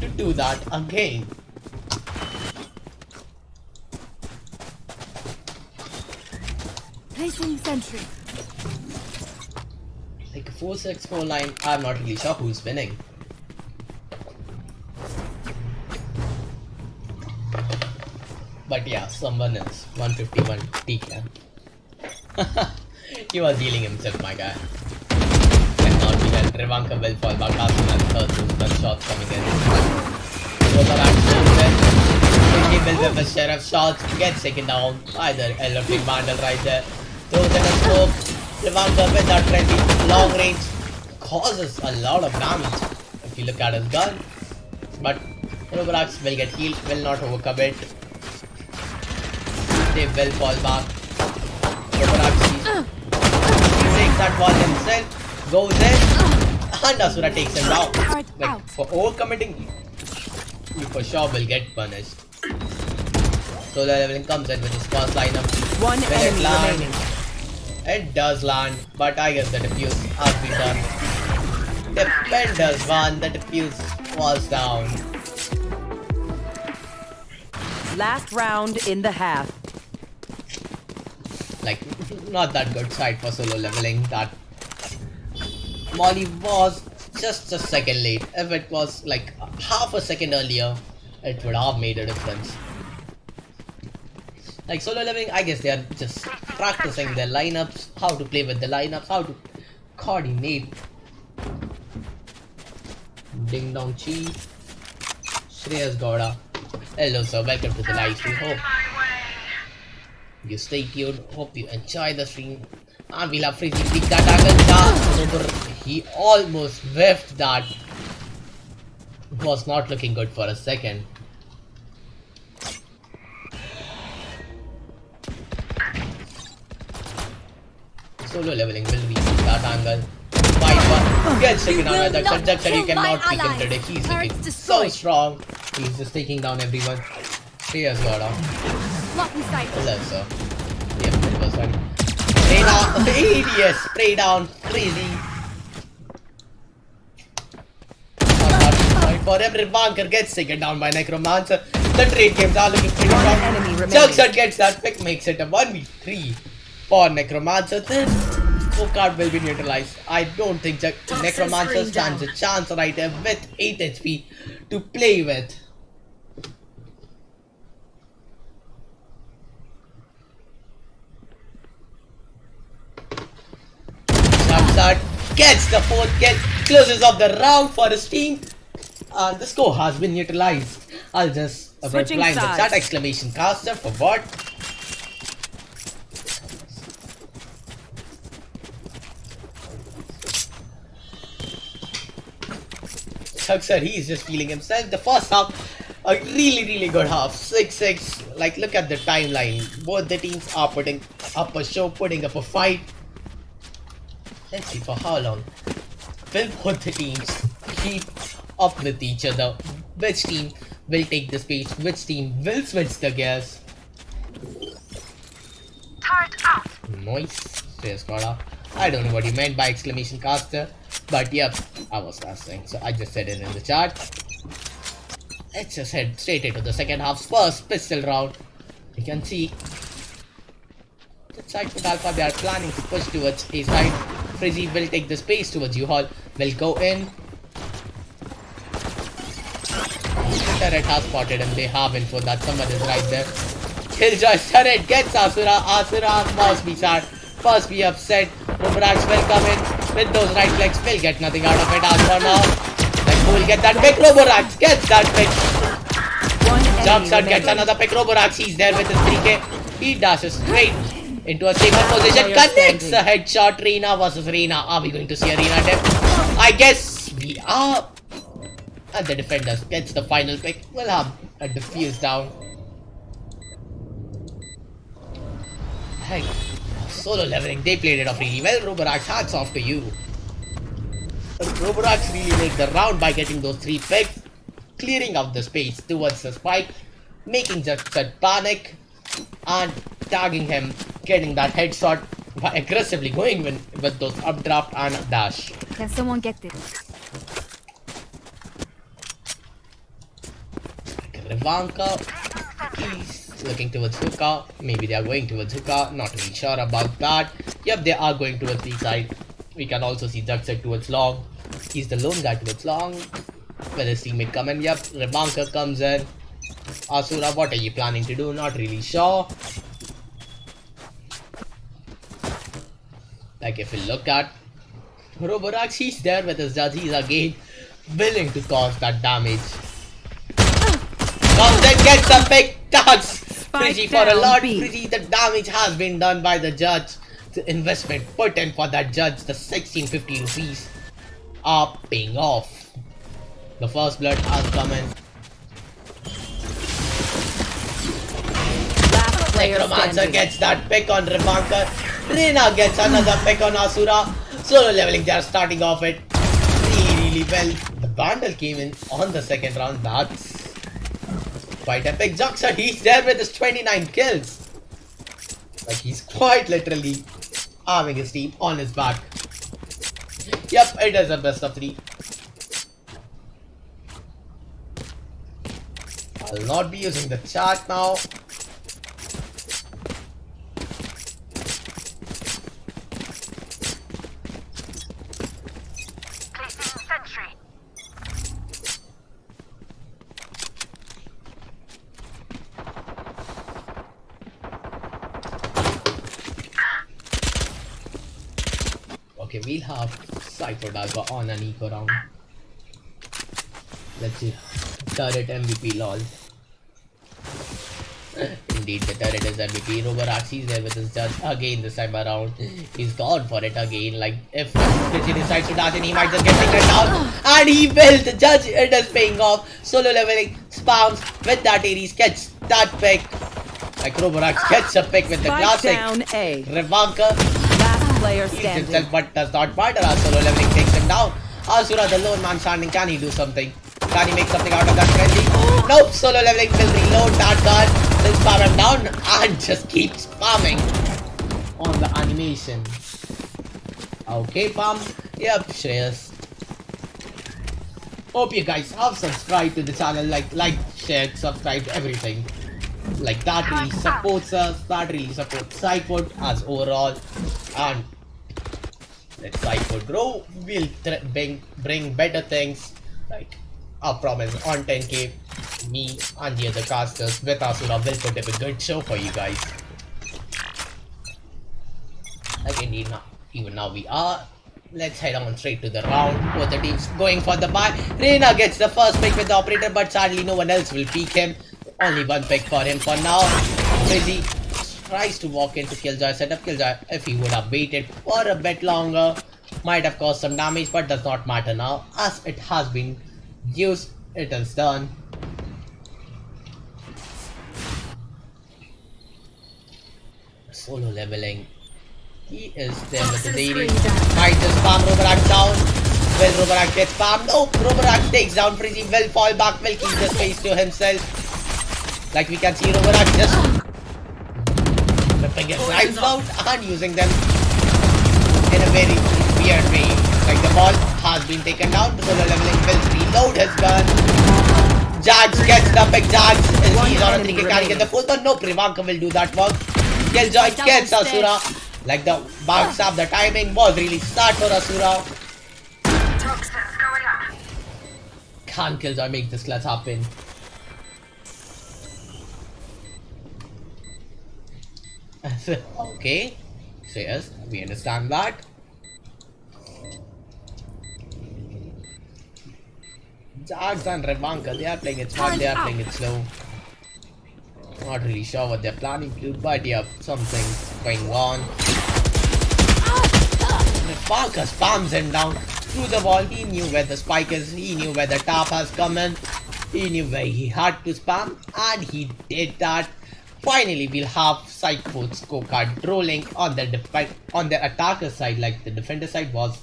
to do that again. Placing sentry. Like a 4-6-4 line, I'm not really sure who's winning. But yeah, someone is 151 TK. He was healing himself, my guy. Cannot be well. Revanka will fall back after that third shots coming in. Roborax goes in. He will whip a share of shots. Gets taken down by the electric bundle right there. Throws in a smoke. Revanka with that friendly long range causes a lot of damage if you look at his gun. But Roborax will get healed, will not overcome it. They will fall back. Roborax takes that ball himself, goes in, and Asura takes him down. Like, for overcommitting, you for sure will get punished. Solo leveling comes in with his first lineup. One enemy remaining. It does land, but I guess the defuse has been done. Defenders won, the defuse was down. Last round in the half. Like, not that good side for solo leveling. That Molly was just a second late. If it was like half a second earlier, it would have made a difference. Like solo leveling, I guess they are just practicing their lineups, how to play with the lineups, how to coordinate. Ding dong chi. Shreyas Gowda. Hello sir, welcome to the live stream. Hope you stay tuned. Hope you enjoy the stream. And we'll have freezing pick that angle. He almost whiffed that. It was not looking good for a second. Solo leveling will be that angle. 5-1. Gets taken down by that conjecture. You cannot be contradict. He's looking so strong. He's just taking down everyone. Shreyas Gowda. Hello, sir. Yep, it was funny. Spray down. Yes, spray down. Crazy. For every bunker gets taken down by Necromancer. The trade games are looking pretty strong. Juxard gets that pick, makes it a 1v3 for Necromancer. Then card will be neutralized. I don't think Necromancer stands a chance right here with 8 HP to play with. Juxard gets the 4th kill, closes off the round for his team. The score has been neutralized. I'll just reply in the chat exclamation caster for what? Jackson, he is just feeling himself. The first half, a really good half. 6-6. Like, look at the timeline. Both the teams are putting up a show, putting up a fight. Let's see for how long. Will both the teams keep up with each other? Which team will take the space? Which team will switch the gears? Nice. Cheers, Koda. I don't know what you meant by exclamation caster, but yep, I was casting, so I just said it in the chat. Let's just head straight into the second half's first pistol round. You can see the Psycfort Alpha, they are planning to push towards A side. Frizzy will take the space towards U-Hall, will go in. The turret has spotted him, they have info that someone is right there. Killjoy's turret gets Asura. Asura must be sad, must be upset. Roborax will come in with those right clicks, will get nothing out of it as for now. Like, who will get that pick? Roborax gets that pick. Jumps and gets another pick. Roborax, he's there with his 3k. He dashes straight into a safer position. Connects a headshot. Reina versus Reina. Are we going to see a Reina death? I guess we are. And the defenders gets the final pick. We'll have a defuse down. Hey, solo leveling, they played it off really well. Roborax, hats off to you. Roborax really made the round by getting those 3 picks, clearing out the space towards the spike, making Jackson panic, and tagging him, getting that headshot by aggressively going with those updraft and dash. Can someone get this? Rivanka is looking towards hookah. Maybe they are going towards hookah. Not really sure about that. Yep, they are going towards the side. We can also see Jackson towards long. He's the lone guy towards long. Will his teammate come in? Yep, Rivanka comes in. Asura, what are you planning to do? Not really sure. Like, if you look at Roborax, he's there with his judge. He's again willing to cause that damage. Comes and gets a big touch. Frizzy for a lot. Frizzy, the damage has been done by the judge. The investment put in for that judge, the 1650 rupees, are paying off. The first blood has come in. Necromancer gets that pick on Rivanka. Reina gets another pick on Asura. Solo leveling, they are starting off it really well. The Vandal came in on the second round. That's quite epic. Jackson, he's there with his 29 kills. Like, he's quite literally having his team on his back. Yep, it is a best of 3. I'll not be using the chat now. Okay, we'll have Psycfort Alpha on an eco round. Let's see. Turret MVP lol. Indeed, the turret is MVP. Roborax is there with his judge again this time around. He's gone for it again. Like, if Frizzy decides to dash in, he might just get taken down. And he will! The judge, it is paying off. Solo leveling, spams with that Ares, gets that pick. Like, Roborax gets a pick with the classic. Down A. Revanka Player heals standing. himself, but does not matter as solo leveling takes him down. Asura, the lone man standing, can he do something? Can he make something out of that frenzy? Nope, solo leveling will reload that gun, will spam him down and just keep spamming on the animation. Okay, Pam. Yep, Shreyas. Hope you guys have subscribed to the channel, like, share, subscribe, everything. Like, that really supports us, that really supports Psycfort as overall, and let Psycfort grow. We'll bring better things, like our promise on 10k. Me and the other casters with Asura will put up a good show for you guys. Like, indeed, even now we are. Let's head on straight to the round. Both the teams going for the buy. Reina gets the first pick with the operator, but sadly no one else will peek him. Only one pick for him for now. Frizzy tries to walk into Killjoy setup. Killjoy, if he would have waited for a bit longer, might have caused some damage, but does not matter now, as it has been Use it is done. Solo leveling. He is there with the daily. Might just spam Roborak down. Will Roborak get spammed? No, Roborak takes down Frizzy. Will fall back. Will keep the space to himself. Like we can see, Roborak just flipping his knives out and using them in a very weird way. Like the ball has been taken down. Solo leveling. Will reload his gun. Jax gets the pick. Jax he's on a 3k carry. Get the full, but no, Privanka will do that work. Killjoy gets Asura. Like the backstab, the timing was really smart for Asura. Can't Killjoy make this clutch happen? Okay, so yes, we understand that. Jax and Revanka, they are playing it smart, they are playing it slow. Not really sure what they're planning to do, but yeah, something's going on. Revanka spams him down through the wall. He knew where the spike is, he knew where the tap has come in, he knew where he had to spam, and he did that. Finally, we'll have Psycfort scorecard rolling on the attacker side, like the defender side was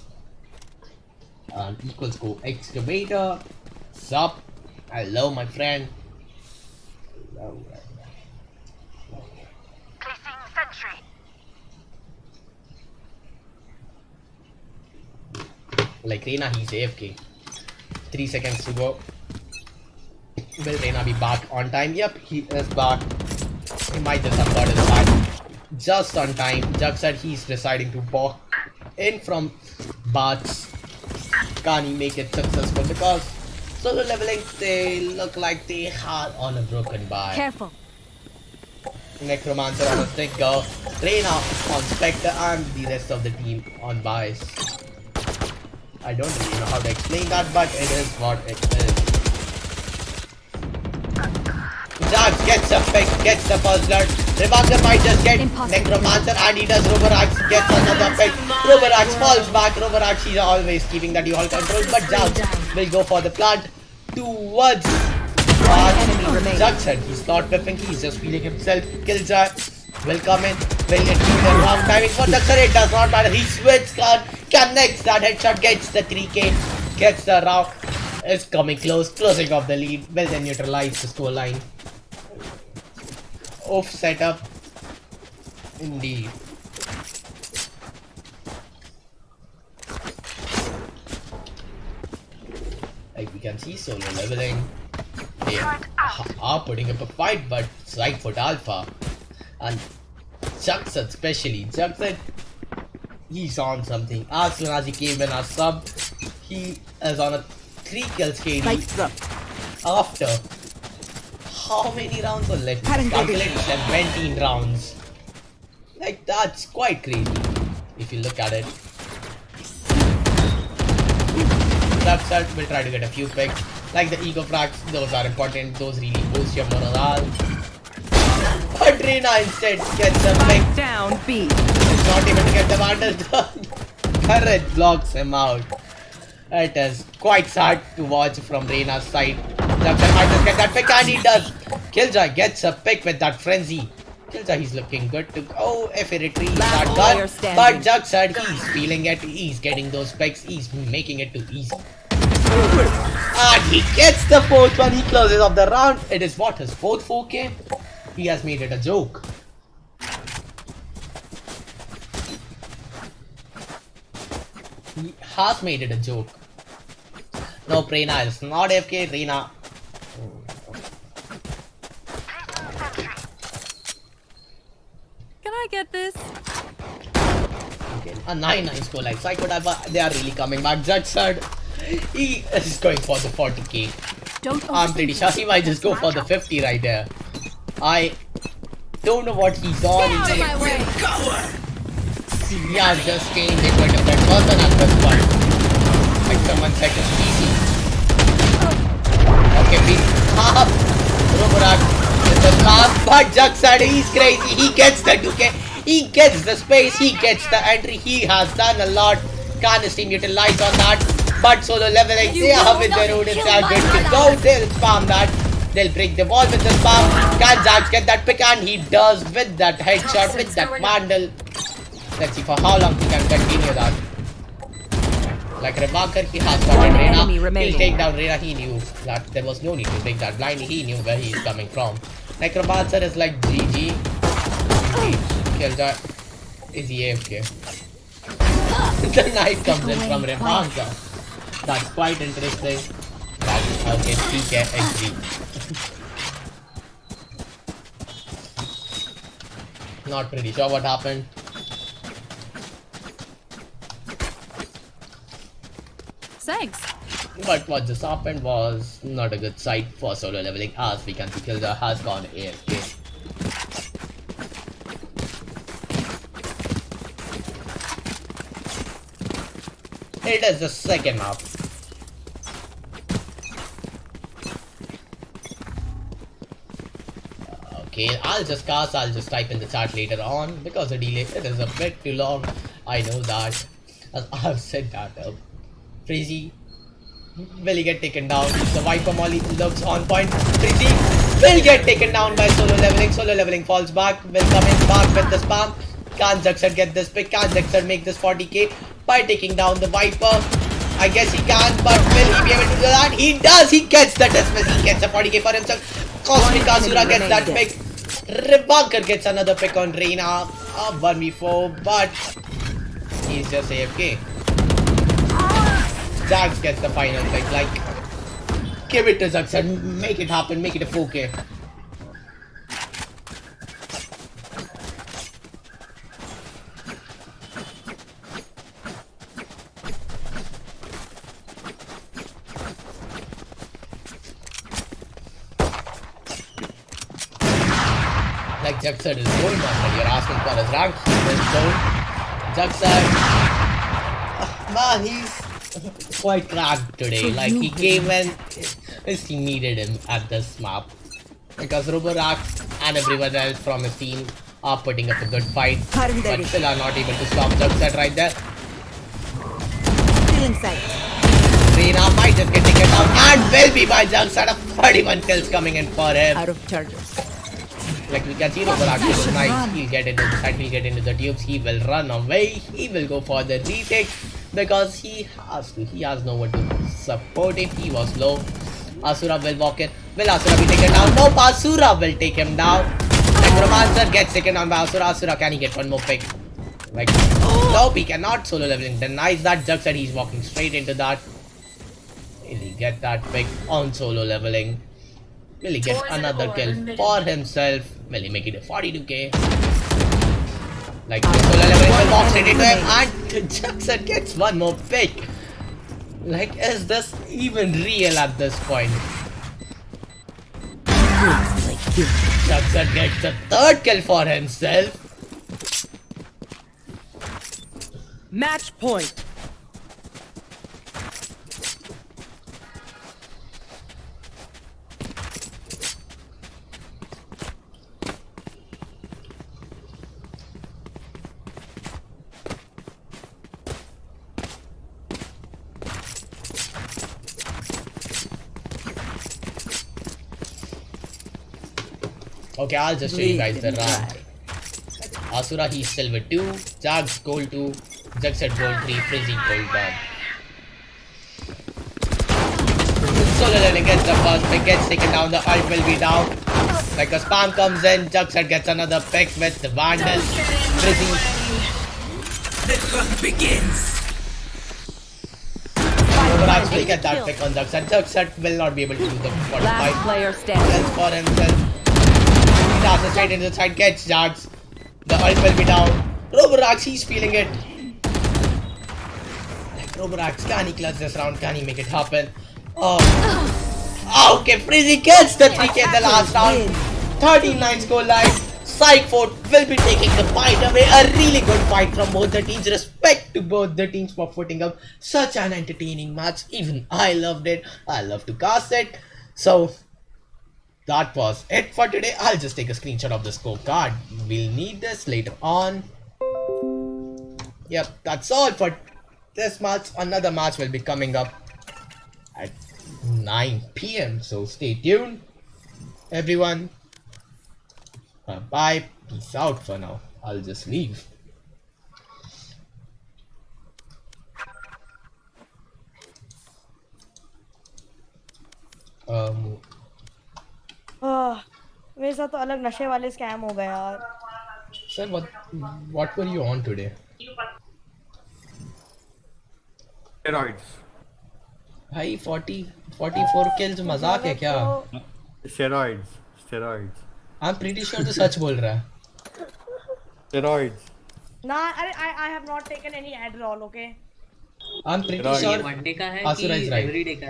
equal score. Excavator, sup, hello my friend. Hello. Like Reina, he's AFK. 3 seconds to go. Will Reina be back on time? Yep, he is back. He might just have got his back just on time. Jug said he's deciding to walk in from bats. Can he make it successful? Because solo leveling, they look like they are on a broken bar. Careful. Necromancer on a sticker, Reina on Spectre, and the rest of the team on buys. I don't really know how to explain that, but it is what it is. Jax gets a pick, gets the first blood. Revanka might just get Necromancer, and he does. Roborax gets another pick. Roborax falls back. Roborax, he's always keeping that dual control, but Jax will go for the plant towards Jax said he's not whipping, he's just feeling himself. Killjoy will come in, will it be the wrong timing for Jax? It does not matter. He switches gun, connects that headshot, gets the 3k, gets the round, is coming close, closing off the lead, will then neutralize the score line. Off setup, indeed. Like we can see, solo leveling. They are putting up a fight, but Psycfort Alpha and Jackson especially. Jackson, he's on something. As soon as he came in as sub, he is on a 3 kills KD. After how many rounds were left? Calculate 17 rounds. Like that's quite crazy if you look at it. Jackson will try to get a few picks. Like the ego frags, those are important, those really boost your morale. But Reina instead gets a pick. Down B. It's not even to get the vandal done. Courage blocks him out. It is quite sad to watch from Reina's side. Jackson might just get that pick, and he does. Killjoy gets a pick with that frenzy. Killjoy, he's looking good to go if he retrieves that gun. But Jug said he's feeling it, he's getting those picks, he's making it too easy. And he gets the 4th one, he closes off the round. It is what, his 4th 4k? He has made it a joke. He has made it a joke. No, Reina is not AFK, Reina. Can I get this? Okay, a 9-9 score like Psycfort Esports, they are really coming back. Judge said he is going for the 40k. I'm pretty sure he might just go for the 50 right there. I don't know what he's on. Get out of my way. He has just changed into a different person at this point. Like someone said, it's easy. Okay, we have Roborak with the pass, but Jug said he's crazy. He gets the 2k, he gets the space, he gets the entry. He has done a lot. Can his team utilize on that? but solo leveling, they are with their rodents, they are good to go. They'll spam that. They'll break the wall with the spam. Can Zax get that pick? And he does with that headshot, with that mandal. Let's see for how long he can continue that. Like Remarker, he has spotted Reina. He'll take down Reina. He knew that there was no need to take that blind. He knew where he's coming from. Necromancer is like GG. Killjoy. Is he AFK? The knife comes in from Remarker. That's quite interesting. That's okay. PK XG. Not pretty sure what happened. Thanks. But what just happened was not a good sight for solo leveling, as we can see Killjoy has gone AFK. It is the second map. Okay, I'll just type in the chat later on because the delay it is a bit too long. I know that. As I've said that. Frizzy will he get taken down? The Viper Molly looks on point. Frizzy will get taken down by solo leveling. Solo leveling falls back. Will come in back with the spam. Can Jackson get this pick? Can Jackson make this 40k by taking down the Viper? I guess he can, but will he be able to do that? He does! He gets the dismiss. He gets a 40k for himself. Cosmic Asura gets that pick. Rebanker gets another pick on Reina. A 1v4, but he's just AFK. Zax gets the final pick. Like, give it to Jackson. Make it happen. Make it a 4k. Like Jackson is going on, but you're asking for his rank. Jackson, man, he's quite cracked today. Like he came in, he needed him at this map because Roborax and everyone else from his team are putting up a good fight, but still are not able to stop Jackson right there. Still inside. Reina might just get taken down and will be by Jackson. 41 kills coming in for him. Out of charges. Like we can see Roborax is nice. He'll get into the side, he'll get into the tubes, he will run away, he will go for the retake because he has to. He has no one to support him. He was low. Asura will walk in. Will Asura be taken down? No, Asura will take him down. Necromancer gets taken down by Asura. Asura, can he get one more pick? Like, nope, he cannot. Solo leveling denies that. Jug said he's walking straight into that. Will he get that pick on solo leveling? Will he get another kill for himself? Will he make it a 42k? Like solo leveling will walk straight into him and Jackson gets one more pick. Like, is this even real at this point? Jackson gets the third kill for himself. Match point. Okay, I'll just show you guys the rank. Asura, he's silver 2, Jags gold 2, Jackson gold 3, Frizzy gold 1. Solo leveling gets the first pick, gets taken down, the ult will be down. Like a spam comes in, Jackson gets another pick with the Vandal. Frizzy. The hunt begins. Roborax will get that pick on Jackson. Jackson will not be able to do the 45. Last player standing. For himself. He passes straight into the side, gets Jags. The ult will be down. Roborax, he's feeling it. Like Roborax, can he clutch this round? Can he make it happen? Oh. Okay, Frizzy gets the 3k in the last round. 39 score line. Psycfort will be taking the fight away. A really good fight from both the teams. Respect to both the teams for putting up such an entertaining match. Even I loved it. I love to cast it. So that was it for today. I'll just take a screenshot of the scorecard. We'll need this later on. Yep, that's all for this match, another match will be coming up at 9 p.m. So stay tuned, everyone. Bye. Peace out for now. I'll just leave. मेरे साथ तो अलग नशे वाले scam हो गए यार. Sir, what were you on today? Steroids. भाई 44 kills मजाक है क्या? Steroids. I'm pretty sure तो सच बोल रहा है. Steroids. Nah, I have not taken any Adderall, okay? I'm pretty sure one day का है Asura is कि right. every day का है?